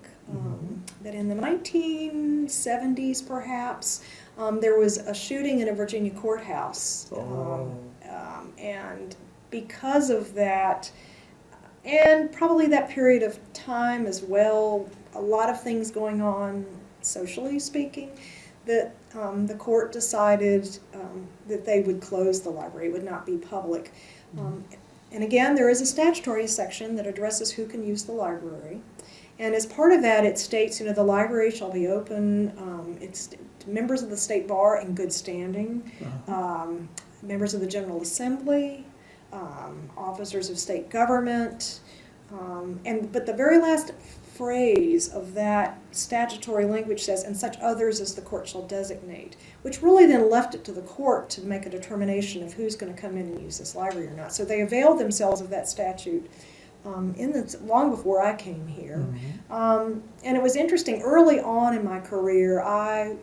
but in the 1970s perhaps, there was a shooting in a Virginia courthouse. And because of that, and probably that period of time as well, a lot of things going on socially speaking, that the court decided that they would close the library. It would not be public. And again, there is a statutory section that addresses who can use the library. And as part of that, it states, the library shall be open, it's to members of the state bar in good standing, members of the General Assembly, officers of state government, but the very last phrase of that statutory language says, and such others as the court shall designate, which really then left it to the court to make a determination of who's going to come in and use this library or not. So they availed themselves of that statute long before I came here. And it was interesting, early on in my career, I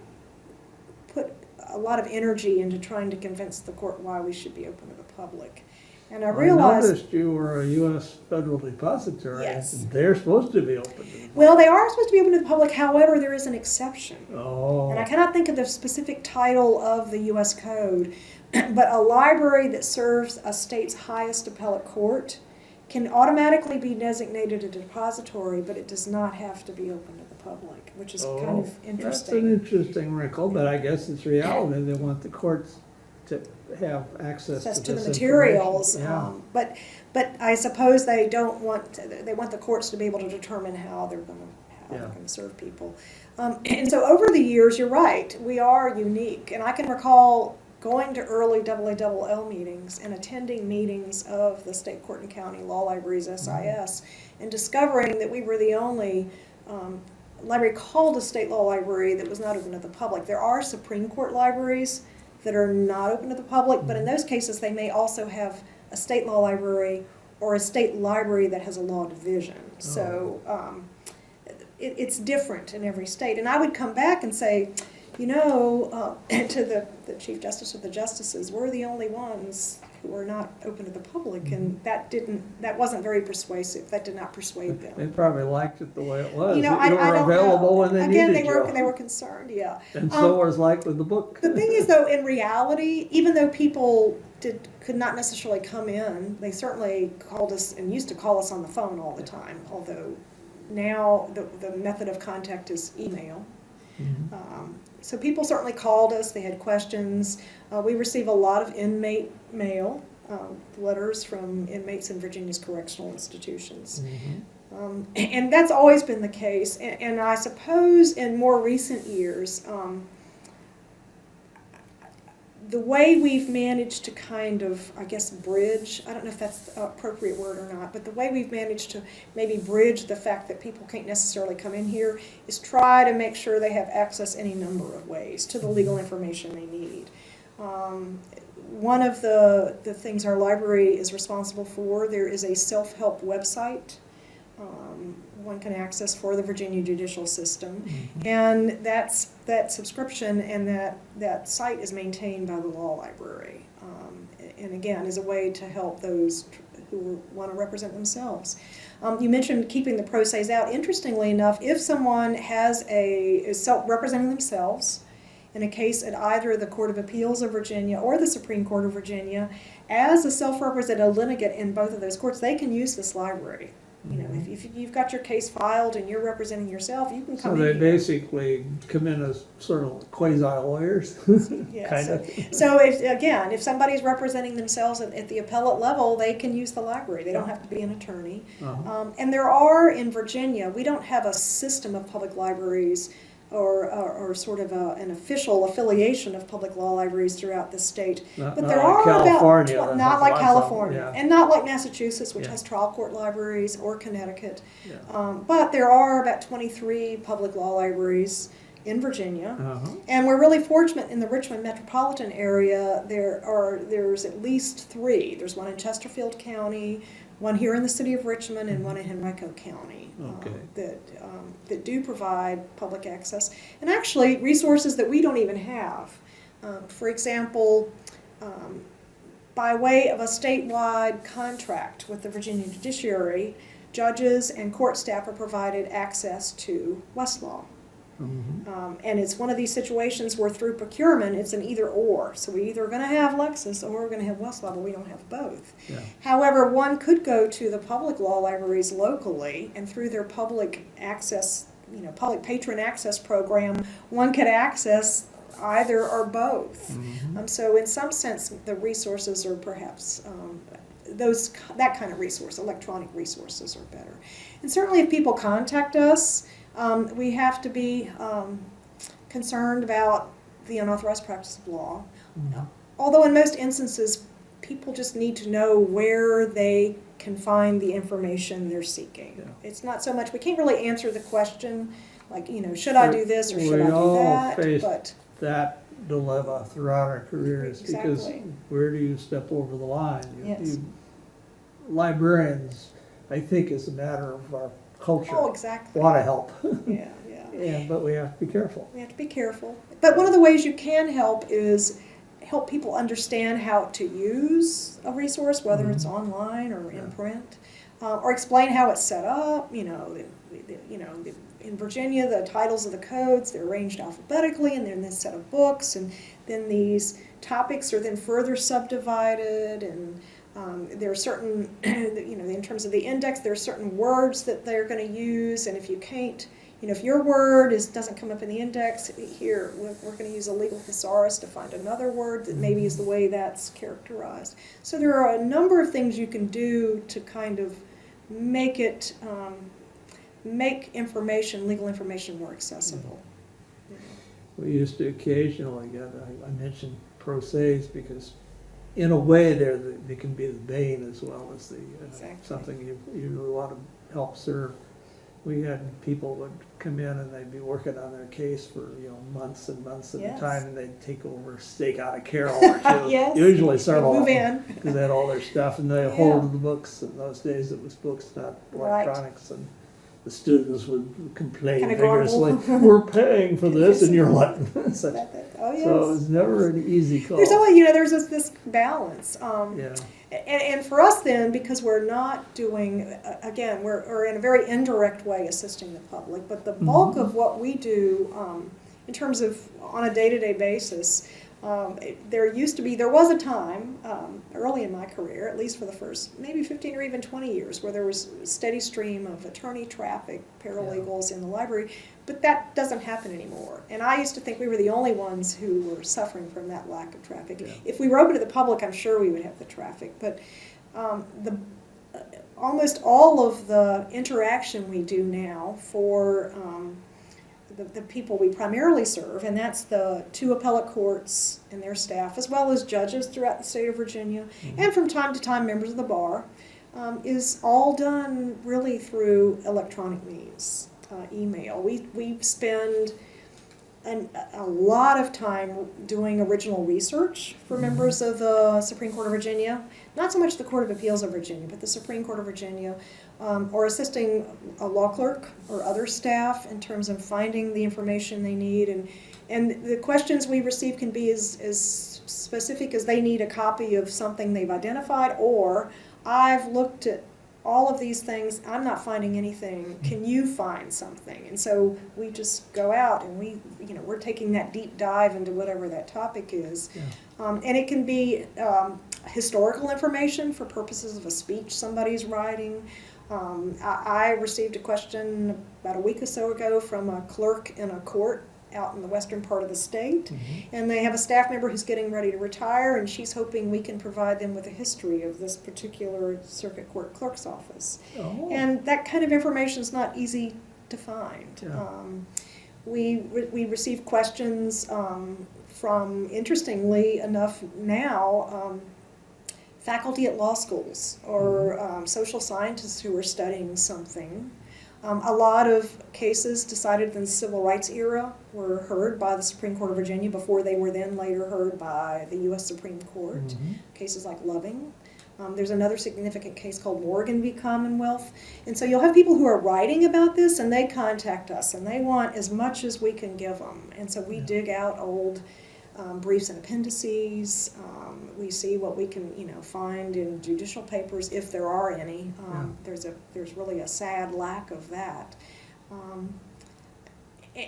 put a lot of energy into trying to convince the court why we should be open to the public. And I realized... I noticed you were a U.S. Federal Depository. Yes. They're supposed to be open to the public. Well, they are supposed to be open to the public, however, there is an exception. Oh. And I cannot think of the specific title of the U.S. Code, but a library that serves a state's highest appellate court can automatically be designated a depository, but it does not have to be open to the public, which is kind of interesting. That's an interesting wrinkle, but I guess it's reality. They want the courts to have access to the this materials. Yeah. But I suppose they want the courts to be able to determine how they're going to serve people. And so over the years, you're right, we are unique. And I can recall going to early AALL meetings and attending meetings of the state court and county law libraries, SIS, and discovering that we were the only library called a state law library that was not open to the public. There are Supreme Court libraries that are not open to the public, but in those cases they may also have a state law library or a state library that has a law division. So it's different in every state. And I would come back and say, to the Chief Justice of the Justices, we're the only ones who are not open to the public, and that wasn't very persuasive. That did not persuade them. They probably liked it the way it was. I you were don't available know. when they Again, needed you. they were concerned, yeah. And so was like with the book. The thing is, though, in reality, even though people could not necessarily come in, they certainly called us and used to call us on the phone all the time, although now the method of contact is email. So people certainly called us, they had questions. We receive a lot of inmate mail, letters from inmates in Virginia's correctional institutions. And that's always been the case. And I suppose in more recent years, the way we've managed to kind of, bridge, I don't know if that's the appropriate word or not, but the way we've managed to maybe bridge the fact that people can't necessarily come in here is try to make sure they have access any number of ways to the legal information they need. One of the things our library is responsible for, there is a self-help website one can access for the Virginia judicial system. And that subscription and that site is maintained by the law library. And again, is a way to help those who want to represent themselves. You mentioned keeping the pro se's out. Interestingly enough, if someone is representing themselves in a case at either the Court of Appeals of Virginia or the Supreme Court of Virginia, as a self-represented litigant in both of those courts, they can use this library. If you've got your case filed and you're representing yourself, you can come in. So they basically come in as sort of quasi-lawyers, kind of. So if somebody's representing themselves at the appellate level, they can use the library. They don't have to be an attorney. And there are, in Virginia, we don't have a system of public libraries or sort of an official affiliation of public law libraries throughout the state. Not But there like are California, about, that not has like lots of them, California, yeah. and not like Massachusetts, which Yeah. has trial court libraries, or Connecticut. Yeah. But there are about 23 public law libraries in Virginia. Uh-huh. And we're really fortunate in the Richmond metropolitan area. There's at least 3. There's one in Chesterfield County, one here in the city of Richmond, and one in Henrico County Okay. that do provide public access, and actually resources that we don't even have. For example, by way of a statewide contract with the Virginia judiciary, judges and court staff are provided access to Westlaw. Mhm. And it's one of these situations where through procurement, it's an either or. So we're either going to have Lexis or we're going to have Westlaw, but we don't have both. Yeah. However, one could go to the public law libraries locally, and through their public access, public patron access program, one could access either or both. Mhm. So in some sense, the resources are perhaps that kind of resource, electronic resources are better. And certainly if people contact us, we have to be concerned about the unauthorized practice of law. Mhm. Although in most instances, people just need to know where they can find the information they're seeking. Yeah. It's not so much, we can't really answer the question, like, should I do this or should I We do all that? face But that dilemma throughout our careers because Exactly. where do you step over the line? Yes. Librarians, I think, is a matter of our culture. Oh, exactly. Want to help, Yeah. but we have to be careful. We have to be careful. But one of the ways you can help is help people understand how to use a resource, whether it's online or in print, or explain how it's set up. In Virginia, the titles of the codes, they're arranged alphabetically, and then this set of books, and then these topics are then further subdivided, and there are certain, in terms of the index, there are certain words that they're going to use, and if you can't, if your word doesn't come up in the index, here, we're going to use a legal thesaurus to find another word that maybe is the way that's characterized. So there are a number of things you can do to kind of make it, make legal information more accessible. We used to occasionally get, I mentioned pro se's because in a way they can be the bane as well as the Exactly. something you really want to help serve. We had people would come in and they'd be working on their case for months and months at Yes. a time, and they'd take over, stake out a carol or two. Yes. Usually several Move of them, in. because they had all their stuff, and they Yeah. hold the books. In those days, it was books, not Right. electronics, and the students would complain Kinda vigorously. grumble. We're paying for this, and you're letting such. Oh, yes. So it was never an easy call. There's always, there's this balance. Yeah. And for us then, because we're not doing, again, we're in a very indirect way assisting the public, but the bulk of what we do in terms of on a day-to-day basis, there was a time early in my career, at least for the first maybe 15 or even 20 years, where there was a steady stream of attorney traffic, paralegals in the library, but that doesn't happen anymore. And I used to think we were the only ones who were suffering from that lack of traffic. Yeah. If we were open to the public, I'm sure we would have the traffic, but almost all of the interaction we do now for the people we primarily serve, and that's the 2 appellate courts and their staff, as well as judges throughout the state of Virginia, and from time to time members of the bar, is all done really through electronic means, email. We spend a lot of time doing original research for members of the Supreme Court of Virginia, not so much the Court of Appeals of Virginia, but the Supreme Court of Virginia, or assisting a law clerk or other staff in terms of finding the information they need. And the questions we receive can be as specific as they need a copy of something they've identified, or I've looked at all of these things, I'm not finding anything, can you find something? And so we just go out and we're taking that deep dive into whatever that topic is. Yeah. And it can be historical information for purposes of a speech somebody's writing. I received a question about a week or so ago from a clerk in a court out in the western part of the state, and they have a staff member who's getting ready to retire, and she's hoping we can provide them with a history of this particular circuit court clerk's office. Oh. And that kind of information is not easy to find. Yeah. We receive questions from, interestingly enough now, faculty at law schools or social scientists who are studying something. A lot of cases decided in the civil rights era were heard by the Supreme Court of Virginia before they were then later heard by the U.S. Supreme Court. Mhm. Cases like Loving. There's another significant case called Morgan V Commonwealth. And so you'll have people who are writing about this and they contact us and they want as much as we can give them. And so we dig out old briefs and appendices. We see what we can, find in judicial papers if there are any. There's really a sad lack of that.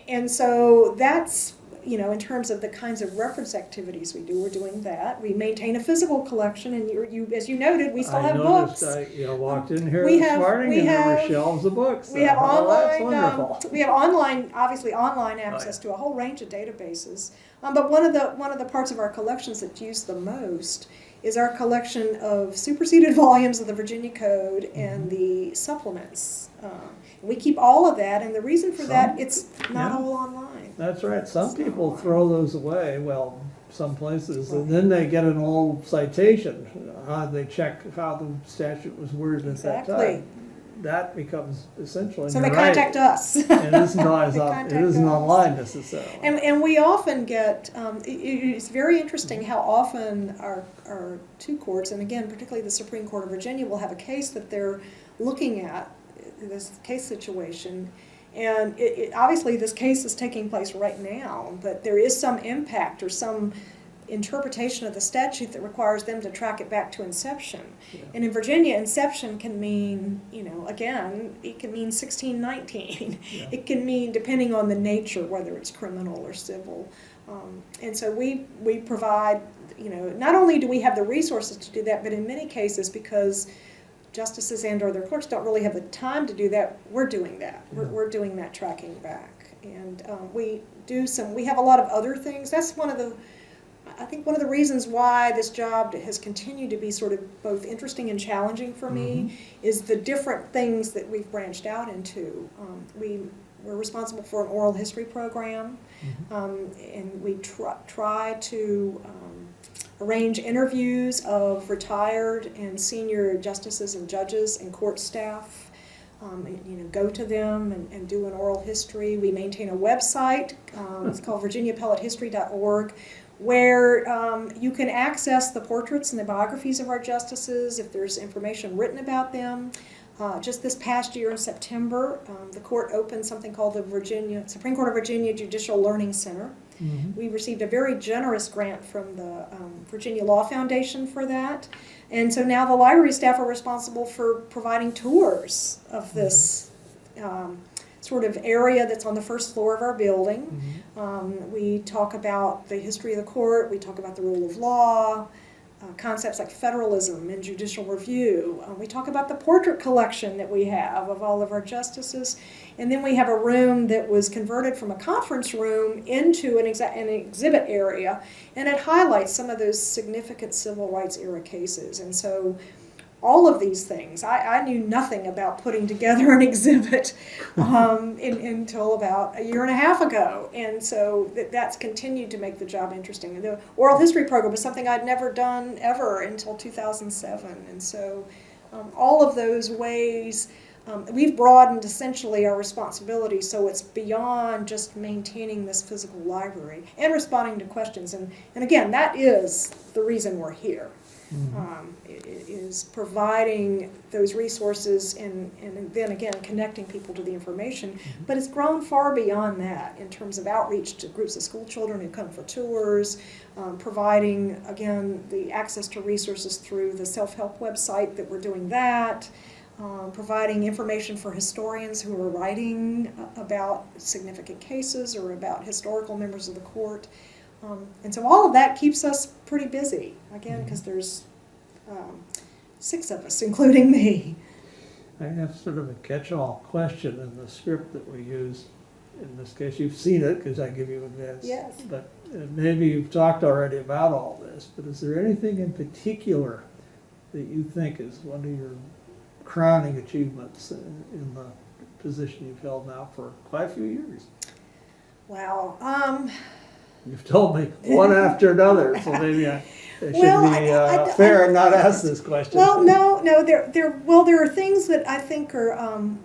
And so that's, in terms of the kinds of reference activities we do, we're doing that. We maintain a physical collection, and you as you noted, we still have books. I walked in here We this have- morning we and there were have- shelves of books. We have Oh, that's online, wonderful. we have obviously online access to a whole range of databases. But one of the parts of our collections that's used the most is our collection of superseded volumes of the Virginia Code and the supplements. We keep all of that, and the reason for that, it's not all online. That's right. Some people throw those away, well, some places, and then they get an old citation. They check how the statute was worded at that Exactly. time. That becomes essential. So they contact us. It isn't always They it contact isn't us. online necessarily. And we often get, it's very interesting how often our two courts, and again, particularly the Supreme Court of Virginia, will have a case that they're looking at, this case situation. And obviously this case is taking place right now, but there is some impact or some interpretation of the statute that requires them to track it back to inception. Yeah. And in Virginia, inception can mean, again, it can mean 1619. Yeah. It can mean, depending on the nature, whether it's criminal or civil. And so we provide, not only do we have the resources to do that, but in many cases, because justices and or their clerks don't really have the time to do that, we're doing that. Yeah. We're doing that tracking back. And we have a lot of other things. That's I think one of the reasons why this job has continued to be sort of both interesting and challenging for me is the different things that we've branched out into. We're responsible for an oral history program, and we try to arrange interviews of retired and senior justices and judges and court staff. Go to them and do an oral history. We maintain a website. It's called virginiaappellatehistory.org, where you can access the portraits and the biographies of our justices if there's information written about them. Just this past year in September, the court opened something called the Supreme Court of Virginia Judicial Learning Center. We received a very generous grant from the Virginia Law Foundation for that. And so now the library staff are responsible for providing tours of this sort of area that's on the first floor of our building. We talk about the history of the court, we talk about the rule of law, concepts like federalism and judicial review. We talk about the portrait collection that we have of all of our justices. And then we have a room that was converted from a conference room into an exhibit area, and it highlights some of those significant civil rights era cases. And so all of these things, I knew nothing about putting together an exhibit until about a year and a half ago. And so that's continued to make the job interesting. The oral history program was something I'd never done ever until 2007. And so all of those ways, we've broadened essentially our responsibility so it's beyond just maintaining this physical library and responding to questions. And again, that is the reason we're here. It is providing those resources and then again connecting people to the information. But it's grown far beyond that in terms of outreach to groups of school children who come for tours, providing again the access to resources through the self-help website that we're doing that. Providing information for historians who are writing about significant cases or about historical members of the court. And so all of that keeps us pretty busy, again, because there's 6 of us, including me. I have sort of a catch-all question in the script that we use. In this case, you've seen it because I give you advance. Yes. But maybe you've talked already about all this, but is there anything in particular that you think is one of your crowning achievements in the position you've held now for quite a few years? Wow. You've told me one after another, so maybe I should Well, be fair and not ask this question. Well, no. There are things that I think are,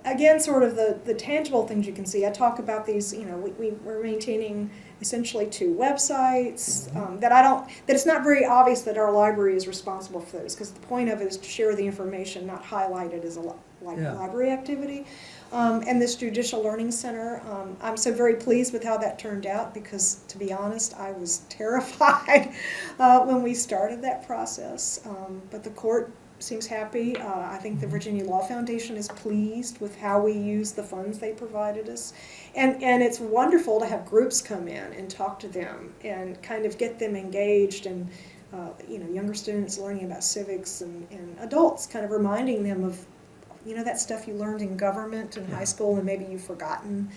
again, sort of the tangible things you can see. I talk about these. We're maintaining essentially 2 websites that it's not very obvious that our library is responsible for those, because the point of it is to share the information, not highlight it as a library activity. And this Judicial Learning Center, I'm so very pleased with how that turned out, because, to be honest, I was terrified when we started that process. But the court seems happy. I think the Virginia Law Foundation is pleased with how we use the funds they provided us. And it's wonderful to have groups come in and talk to them and kind of get them engaged, and younger students learning about civics, and adults kind of reminding them of that stuff you learned in government in high school and maybe you've forgotten,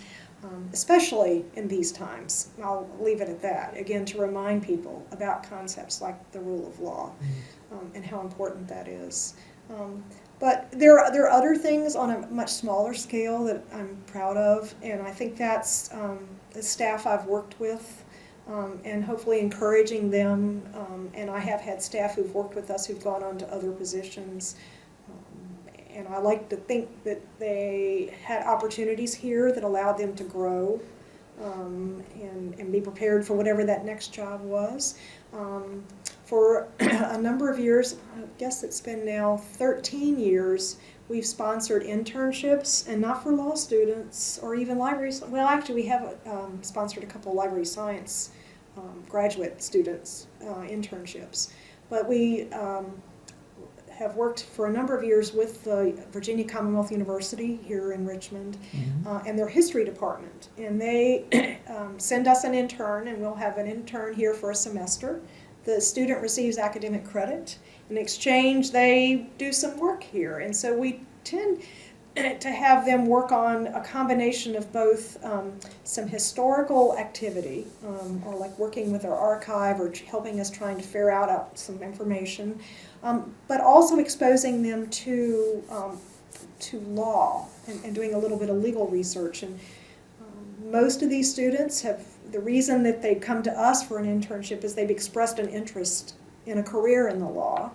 especially in these times. I'll leave it at that. Again, to remind people about concepts like the rule of law and how important that is. But there are other things on a much smaller scale that I'm proud of, and I think that's the staff I've worked with, and hopefully encouraging them. And I have had staff who've worked with us who've gone on to other positions. And I like to think that they had opportunities here that allowed them to grow and be prepared for whatever that next job was. For a number of years, I guess it's been now 13 years, we've sponsored internships, and not for law students or even libraries. Well, actually, we have sponsored a couple of library science graduate students internships. But we have worked for a number of years with the Virginia Commonwealth University here in Richmond and their history department. And they send us an intern, and we'll have an intern here for a semester. The student receives academic credit. In exchange, they do some work here. And so we tend to have them work on a combination of both some historical activity, or like working with our archive or helping us trying to ferret out some information, but also exposing them to law and doing a little bit of legal research. And most of these students the reason that they come to us for an internship is they've expressed an interest in a career in the law.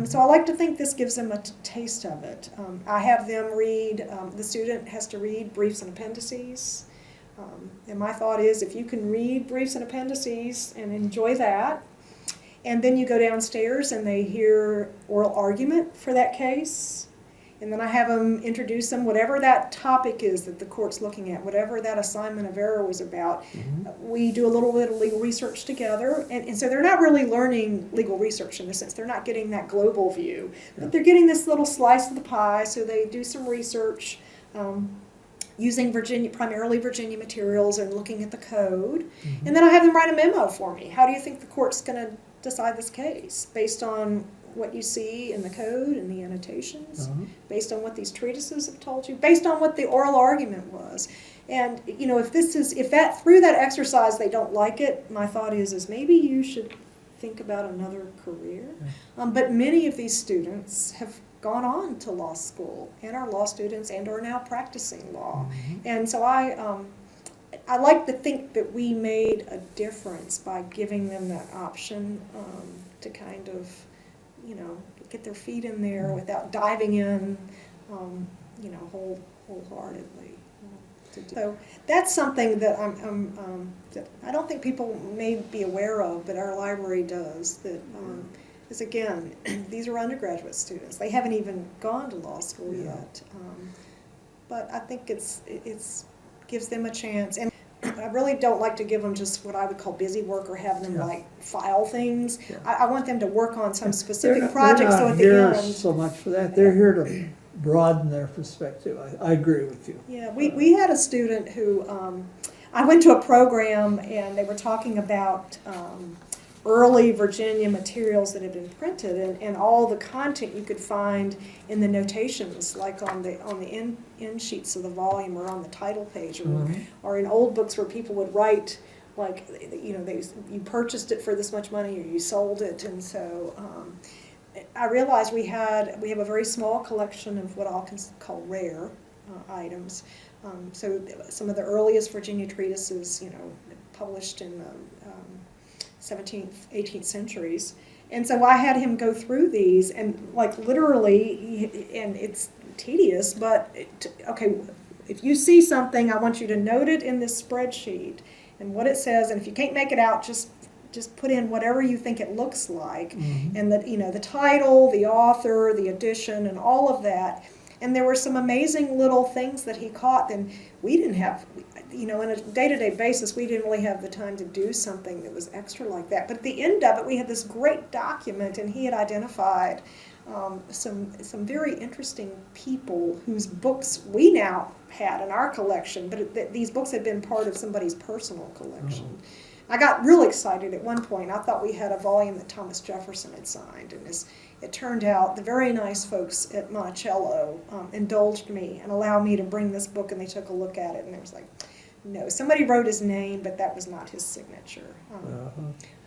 So I like to think this gives them a taste of it. I have them read, the student has to read briefs and appendices. And my thought is, if you can read briefs and appendices and enjoy that, and then you go downstairs and they hear oral argument for that case, and then I have them introduce them, whatever that topic is that the court's looking at, whatever that assignment of error was about. We do a little bit of legal research together, and so they're not really learning legal research in the sense. They're not getting that global view, but they're getting this little slice of the pie, so they do some research using primarily Virginia materials and looking at the code. And then I have them write a memo for me. How do you think the court's going to decide this case based on what you see in the code and the annotations, based on what these treatises have told you, based on what the oral argument was. And if that through that exercise they don't like it, my thought is maybe you should think about another career. But many of these students have gone on to law school and are law students and are now practicing law. And so I like to think that we made a difference by giving them that option to kind of get their feet in there without diving in, wholeheartedly. So that's something that that I don't think people may be aware of, but our library does. That is, again, these are undergraduate students. They haven't even gone to law school yet, but I think it's gives them a chance. And I really don't like to give them just what I would call busy work or have them file things. I want them to work on some specific project. So at the end, they're not here so much for that. They're here to broaden their perspective. I agree with you. Yeah, we had a student who I went to a program and they were talking about early Virginia materials that had been printed and all the content you could find in the notations, like on the end sheets of the volume or on the title page, or in old books where people would write, like, you purchased it for this much money or you sold it. And so I realized we have a very small collection of what I'll call rare items. So some of the earliest Virginia treatises, published in the 17th, 18th centuries. And so I had him go through these and literally, and it's tedious, but okay, if you see something, I want you to note it in this spreadsheet and what it says, and if you can't make it out, just put in whatever you think it looks like, and the title, the author, the edition, and all of that. And there were some amazing little things that he caught, and we didn't have, on a day-to-day basis, we didn't really have the time to do something that was extra like that. But at the end of it, we had this great document, and he had identified some very interesting people whose books we now had in our collection, but these books had been part of somebody's personal collection. I got real excited at one point. I thought we had a volume that Thomas Jefferson had signed, and it turned out the very nice folks at Monticello indulged me and allowed me to bring this book, and they took a look at it, and it was like, no, somebody wrote his name, but that was not his signature.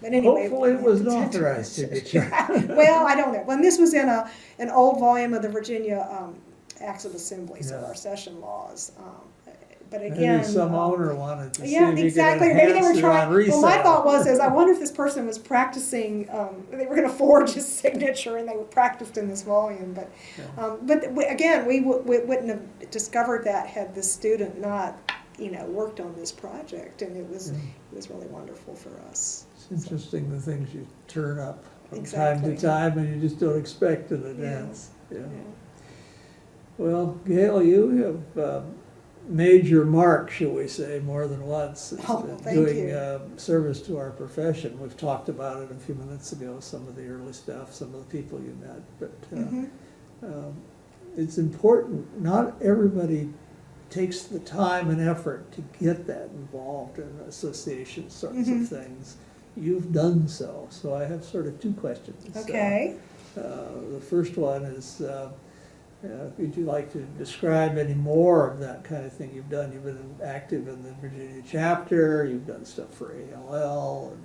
But anyway, hopefully it was an authorized signature. Well, I don't know. When this was in an old volume of the Virginia Acts of Assembly, so our session laws. But again, maybe some owner wanted to see yeah, if exactly. you could Maybe they were enhance it trying. on resale. Well, my thought was, I wonder if this person was practicing. They were going to forge his signature, and they were practiced in this volume. But again, we wouldn't have discovered that had the student not, worked on this project, and it was really wonderful for us. It's interesting the things you turn up from Exactly. time to time, and you just don't expect in advance. Yeah. Well, Gail, you have made your mark, shall we say, more than once. Thank doing you. Service to our profession. We've talked about it a few minutes ago, some of the early stuff, some of the people you met. But it's important. Not everybody takes the time and effort to get that involved in association sorts of things. You've done so. So I have sort of two questions. Okay. The first one is, would you like to describe any more of that kind of thing you've done? You've been active in the Virginia chapter, you've done stuff for ALL,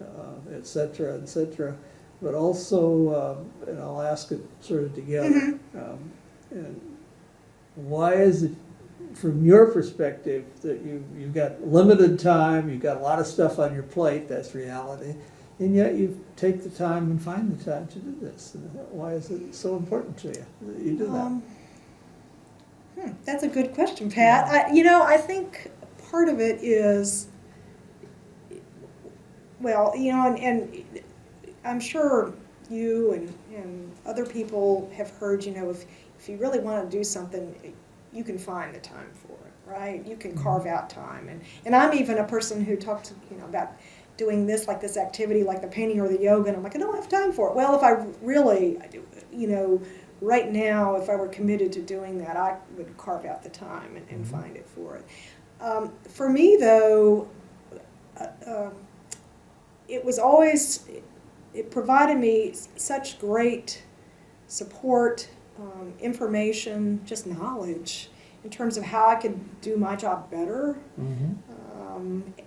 and et cetera, et cetera. But also, and I'll ask it sort of together, and why is it, from your perspective, that you've got limited time, you've got a lot of stuff on your plate, that's reality, and yet you take the time and find the time to do this? And why is it so important to you that you do that? That's a good question, Pat. Yeah. I think part of it is, and I'm sure you and other people have heard, if you really want to do something, you can find the time for it, right? You can carve out time. And I'm even a person who talked about doing this activity like the painting or the yoga, and I'm like, I don't have time for it. Well, if I really, right now, if I were committed to doing that, I would carve out the time and find it for it. For me, though, it provided me such great support, information, just knowledge in terms of how I could do my job better.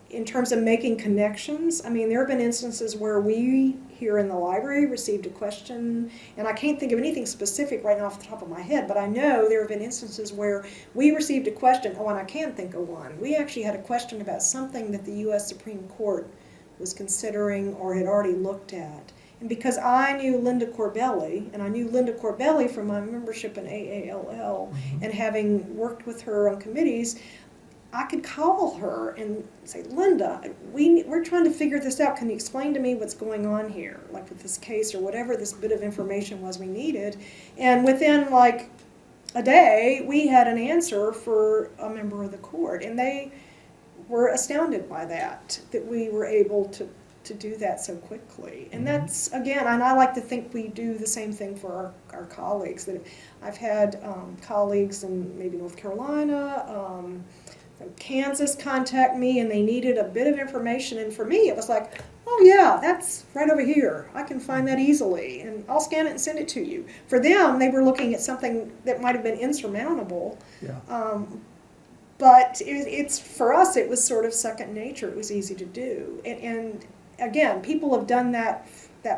In terms of making connections, there have been instances where we here in the library received a question, and I can't think of anything specific right now off the top of my head, but I know there have been instances where we received a question, and I can think of one. We actually had a question about something that the U.S. Supreme Court was considering or had already looked at. And because I knew Linda Corbelli, and I knew Linda Corbelli from my membership in AALL, and having worked with her on committees, I could call her and say, Linda, we're trying to figure this out. Can you explain to me what's going on here, like with this case or whatever this bit of information was we needed? And within a day, we had an answer for a member of the court. And they were astounded by that we were able to do that so quickly. And that's, again, and I like to think we do the same thing for our colleagues. That I've had colleagues in maybe North Carolina, Kansas contact me, and they needed a bit of information, and for me it was like, oh yeah, that's right over here. I can find that easily, and I'll scan it and send it to you. For them, they were looking at something that might have been insurmountable. Yeah. But it's for us, it was sort of second nature. It was easy to do, and again, people have done that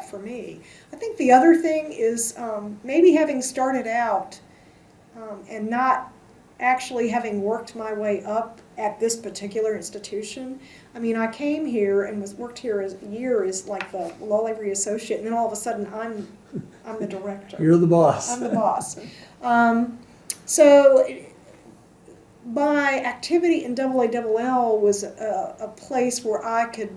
for me. I think the other thing is maybe having started out and not actually having worked my way up at this particular institution. I mean, I came here and worked here as a year as like the law library associate, and then all of a sudden I'm the director. You're the boss. I'm the boss. So my activity in AALL was a place where I could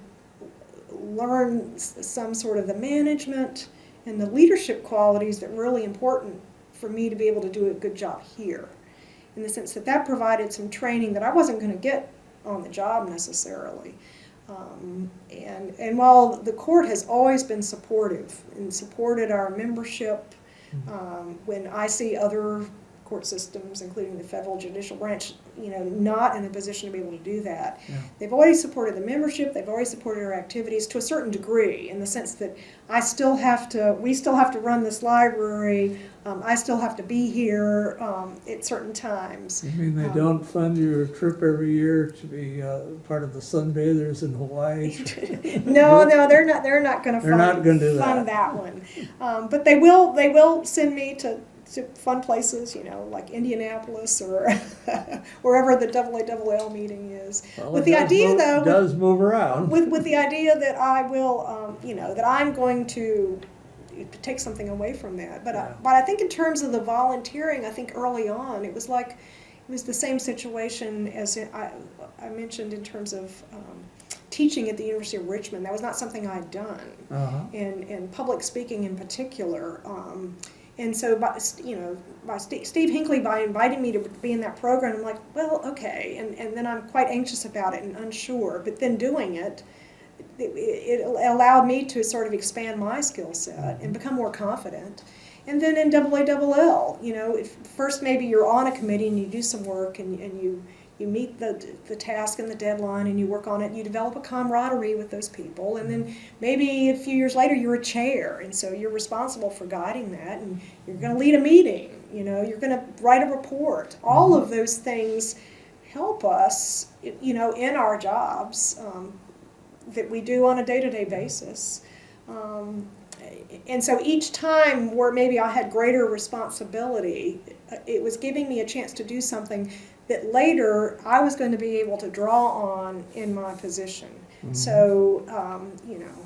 learn some sort of the management and the leadership qualities that were really important for me to be able to do a good job here, in the sense that that provided some training that I wasn't going to get on the job necessarily. And while the court has always been supportive and supported our membership, when I see other court systems, including the federal judicial branch, not in a position to be able to do that. Yeah. They've always supported the membership, they've always supported our activities to a certain degree, in the sense that we still have to run this library, I still have to be here at certain times. You mean they don't fund your trip every year to be part of the sunbathers in Hawaii? No, they're not going to fund that one. But they will send me to fun places, like Indianapolis or wherever the AALL meeting is. Well, with the idea, though, it does move around. With the idea that I will, that I'm going to take something away from that. But yeah. But I think in terms of the volunteering, I think early on it was the same situation as I mentioned in terms of teaching at the University of Richmond. That was not something I'd done, and public speaking in particular. And so, by Steve Hinckley, by inviting me to be in that program, I'm like, well, okay. And then I'm quite anxious about it and unsure. But then doing it allowed me to sort of expand my skill set and become more confident. And then in AALL, first maybe you're on a committee and you do some work and you meet the task and the deadline and you work on it and you develop a camaraderie with those people, and then maybe a few years later you're a chair, and so you're responsible for guiding that, and you're going to lead a meeting, you're going to write a report. All of those things help us, in our jobs that we do on a day-to-day basis. And so each time where maybe I had greater responsibility, it was giving me a chance to do something that later I was going to be able to draw on in my position. Mm-hmm. So,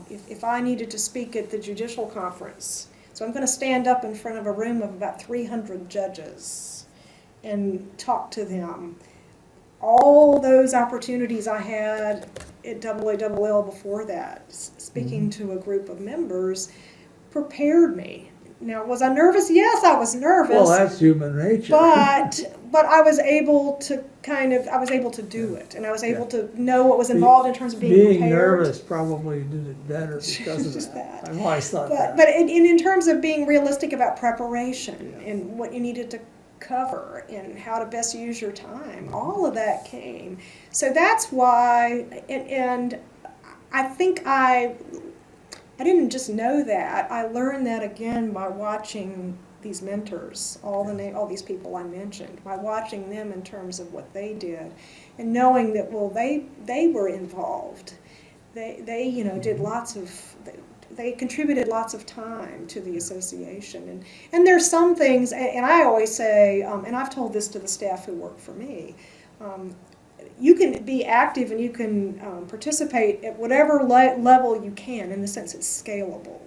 if I needed to speak at the judicial conference, so I'm going to stand up in front of a room of about 300 judges and talk to them. All those opportunities I had at AALL before that, speaking to a group of members, prepared me. Now, was I nervous? Yes, I was nervous. Well, that's human nature. But I was able to do it, and I was able to know what was involved in terms of being prepared. Being nervous probably did it better because of that. I've always thought that. But in terms of being realistic about preparation and what you needed to cover and how to best use your time, all of that came. So that's why, and I think I didn't just know that. I learned that again by watching these mentors, all these people I mentioned, by watching them in terms of what they did, and knowing that they were involved. They did they contributed lots of time to the association, and there's some things, and I always say, and I've told this to the staff who work for me. You can be active and you can participate at whatever level you can, in the sense it's scalable.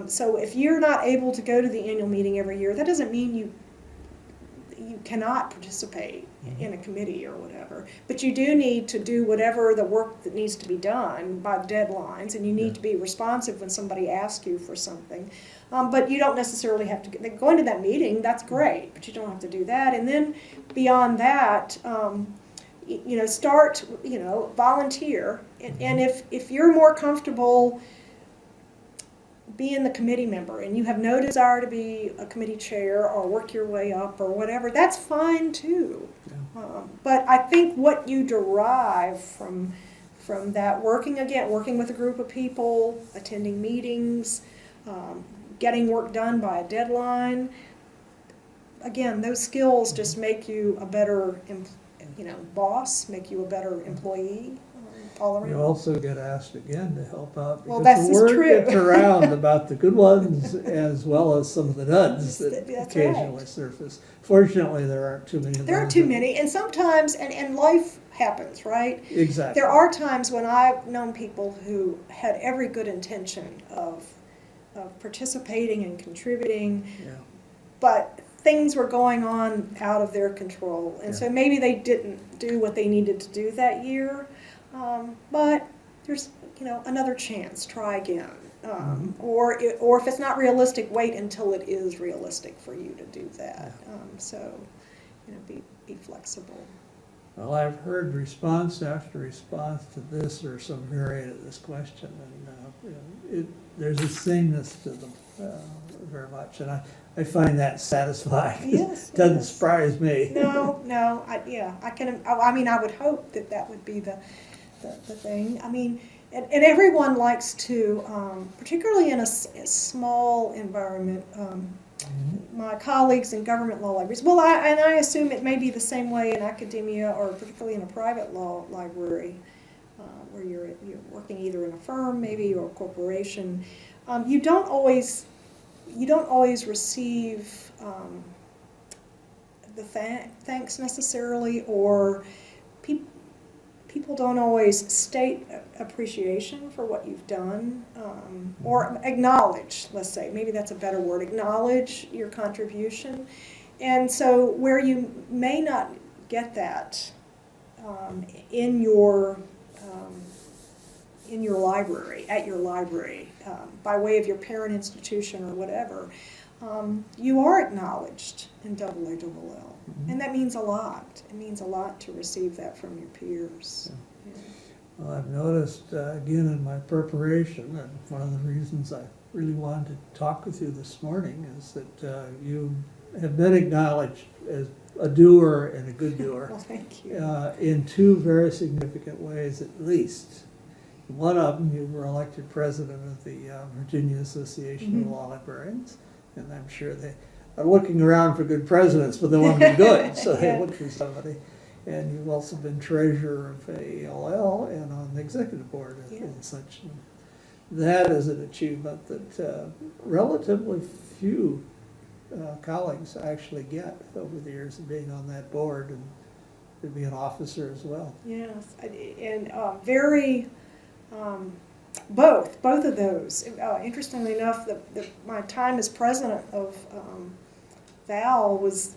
So if you're not able to go to the annual meeting every year, that doesn't mean you cannot participate in a committee or whatever. But you do need to do whatever the work that needs to be done by deadlines, and you need to be responsive when somebody asks you for something. But you don't necessarily have to go into that meeting. That's great, but you don't have to do that. And then beyond that, start, volunteer. And if you're more comfortable being the committee member and you have no desire to be a committee chair or work your way up or whatever, that's fine too. Yeah. But I think what you derive from that, working with a group of people, attending meetings, getting work done by a deadline, again, those skills just make you a better boss, make you a better employee. all around. You also get asked again to help out Well, because that's the word true. gets around about the good ones as well as some of the duds that That's occasionally right. surface. Fortunately, there aren't too many of There are those, too but- many, and sometimes, and life happens, right? Exactly. There are times when I've known people who had every good intention of participating and contributing, Yeah. but things were going on out of their control, and so maybe they didn't do what they needed to do that year. But there's another chance. Try again, or if it's not realistic, wait until it is realistic for you to do that. So be flexible. Well, I've heard response after response to this or some variant of this question, and there's a sameness to them very much, and I find that satisfying. Yes, Doesn't yes. surprise me. No, I can. I mean, I would hope that would be the thing. I mean, and everyone likes to, particularly in a small environment. My colleagues in government law libraries, well, I assume it may be the same way in academia or particularly in a private law library, where you're working either in a firm maybe or a corporation. You don't always receive the thanks necessarily, or people don't always state appreciation for what you've done, or acknowledge, let's say, maybe that's a better word, acknowledge your contribution. And so where you may not get that in your library, at your library, by way of your parent institution or whatever, you are acknowledged in AALL. And that means a lot. It means a lot to receive that from your peers. Yeah. Well, I've noticed, again, in my preparation, and one of the reasons I really wanted to talk with you this morning is that you have been acknowledged as a doer and a good doer. Well, thank you. In two very significant ways, at least. One of them, you were elected president of the Virginia Association of Law Librarians, and I'm sure they are looking around for good presidents, but they want to be good, so they look for somebody. And you've also been treasurer of AALL and on the executive board and such. That is an achievement that relatively few colleagues actually get over the years of being on that board and to be an officer as well. Yes, and both of those. Interestingly enough, my time as president of VAL was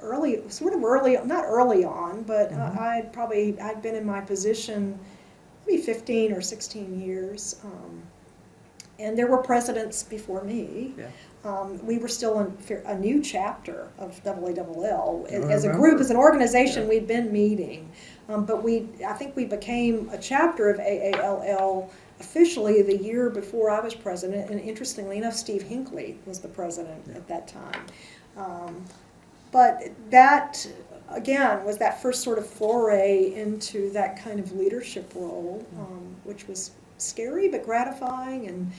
not early on, but I'd been in my position maybe 15 or 16 years, and there were presidents before me. Yeah. We were still a new chapter of AALL. As a group, as an organization, we'd been meeting, but I think we became a chapter of AALL officially the year before I was president, and interestingly enough, Steve Hinckley was the president at that time. But that, again, was that first sort of foray into that kind of leadership role, which was scary but gratifying, and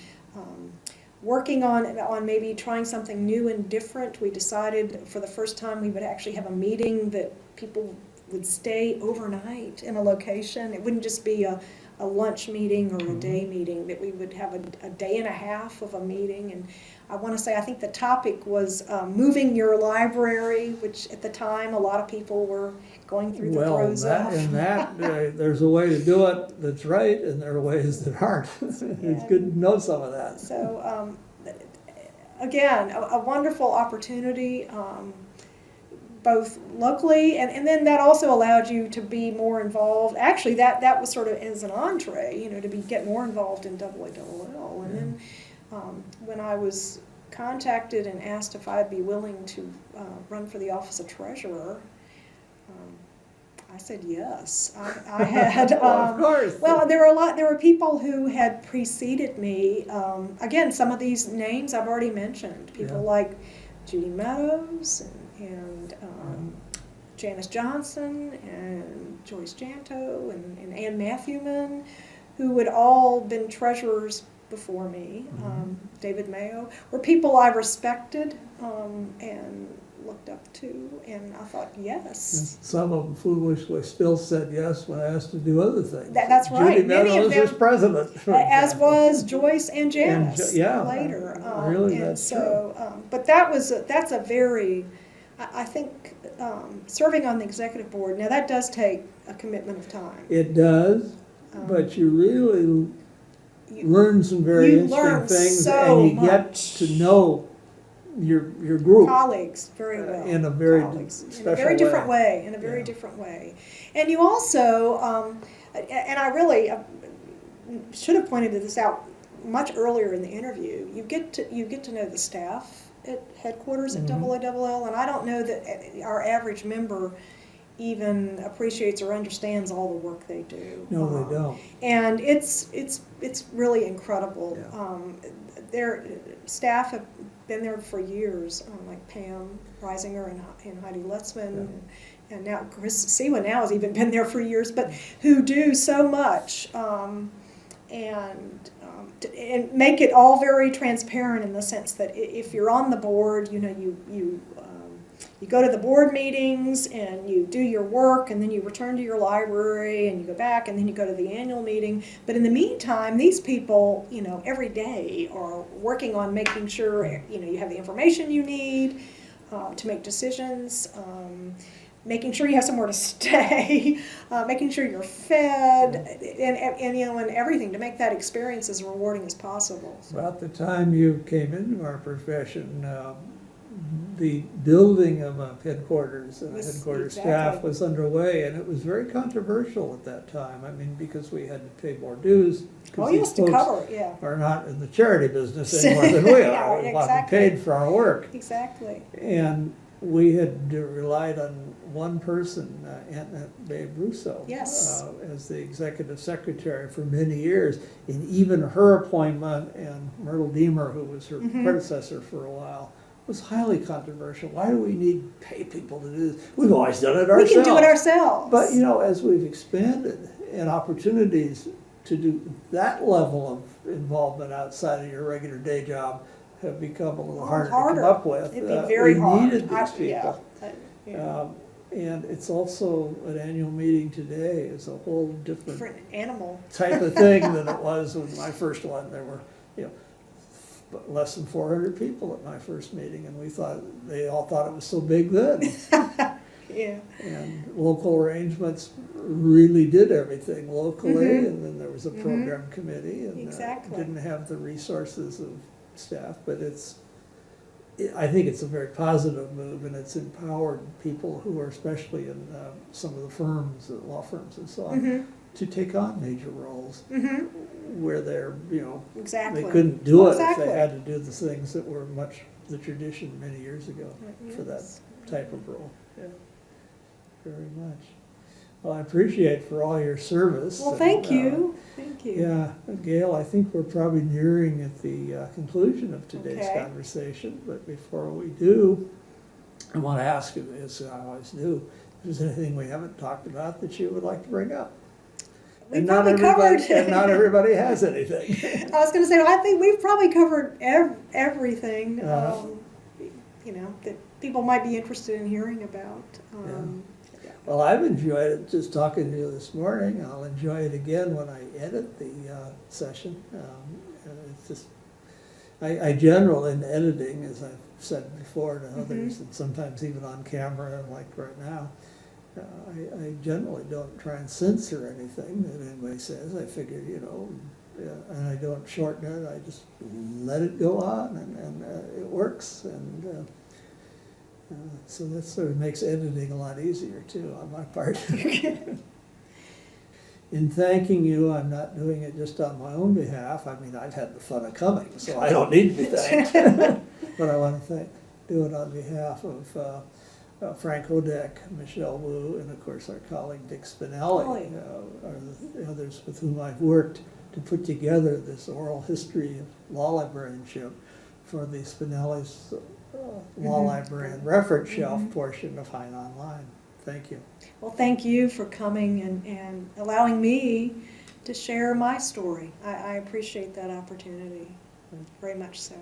working on maybe trying something new and different. We decided for the first time we would actually have a meeting that people would stay overnight in a location. It wouldn't just be a lunch meeting or a day meeting, that we would have a day and a half of a meeting. And I want to say, I think the topic was moving your library, which at the time a lot of people were going through the throes of. There's a way to do it that's right, and there are ways that aren't. It's good to know some of that. So, again, a wonderful opportunity, both locally, and then that also allowed you to be more involved. Actually, that was sort of as an entree, to get more involved in AALL. And then when I was contacted and asked if I'd be willing to run for the office of treasurer, I said yes. I had. Of course. Well, there were people who had preceded me. Again, some of these names I've already mentioned. People like Judy Meadows and Janice Johnson and Joyce Janto and Ann Matthewman, who had all been treasurers before me. David Mayo were people I respected and looked up to, and I thought, yes. Some of them foolishly still said yes when asked to do other things. That's right. Judy Many of Meadows them, is president, for as example. was Joyce and Janice yeah, later. really, and that's so, but that's a very, I think, serving on the executive board, now that does take a commitment of time. It does, but you really You- learn some very you interesting learn things, so and you get much. to know your group Colleagues very well. in a very Colleagues. special in a very different way. In a very Yeah. different way, and you also, and I really should have pointed this out much earlier in the interview. You get to know the staff at headquarters at Mhm. IIL, and I don't know that our average member even appreciates or understands all the work they do. No, they don't. And it's really incredible. Yeah. Their staff have been there for years, like Pam Reisinger and Heidi Lutzman, and now Chris Sewa now has even been there for years, but who do so much and make it all very transparent in the sense that if you're on the board, you go to the board meetings and you do your work, and then you return to your library and you go back, and then you go to the annual meeting. But in the meantime, these people, every day are working on making sure, you have the information you need to make decisions, making sure you have somewhere to stay, making sure you're fed, and everything to make that experience as rewarding as possible. About the time you came into our profession, the building of a headquarters and headquarters staff was underway, and it was very controversial at that time. I mean, because we had to pay more dues. Oh, yes, to cover it, yeah. Are not in the charity business any more than we are. We want to be paid for our work. Exactly. And we had relied on one person, Aunt Babe Russo, Yes. as the executive secretary for many years. And even her appointment, and Myrtle Deemer, who was her predecessor for a while, was highly controversial. Why do we need to pay people to do this? We've always done it ourselves. We can do it ourselves. But, as we've expanded and opportunities to do that level of involvement outside of your regular day job have become a little harder to come up with. It'd be very hard. We needed these people. Yeah. And it's also, an annual meeting today is a whole different animal type of thing than it was when my first one. There were, less than 400 people at my first meeting, and they all thought it was so big then. Yeah. And local arrangements really did everything locally, and then there was a program committee, and didn't have the resources of staff, but I think it's a very positive move, and it's empowered people who are especially in some of the firms, law firms and so on, to take on major roles where they're, Exactly. they couldn't do it Exactly. if they had to do the things that were much the tradition many years ago for that type of role. Yeah, very much. Well, I appreciate for all your service. Well, thank you. Thank you. Yeah, Gail, I think we're probably nearing at the conclusion of today's Okay. conversation, but before we do, I want to ask you, as I always do, if there's anything we haven't talked about that you would like to bring up. We've probably covered. And not everybody has anything. I was going to say, I think we've probably covered everything, that people might be interested in hearing about. Well, I've enjoyed it just talking to you this morning. I'll enjoy it again when I edit the session. It's just, I generally in editing, as I've said before to others, and sometimes even on camera, like right now, I generally don't try and censor anything that anybody says. I figure, and I don't shorten it. I just let it go on, and it works. And so that sort of makes editing a lot easier too on my part. In thanking you, I'm not doing it just on my own behalf. I mean, I've had the fun of coming, so I don't need to be thanked. But I want to do it on behalf of Frank Hodek, Michelle Wu, and of course our colleague Dick Spinelli, are the others with whom I've worked to put together this oral history of law librarianship for the Spinelli's Law Library and Reference Shelf portion of Hine Online. Thank you. Well, thank you for coming and allowing me to share my story. I appreciate that opportunity, very much so.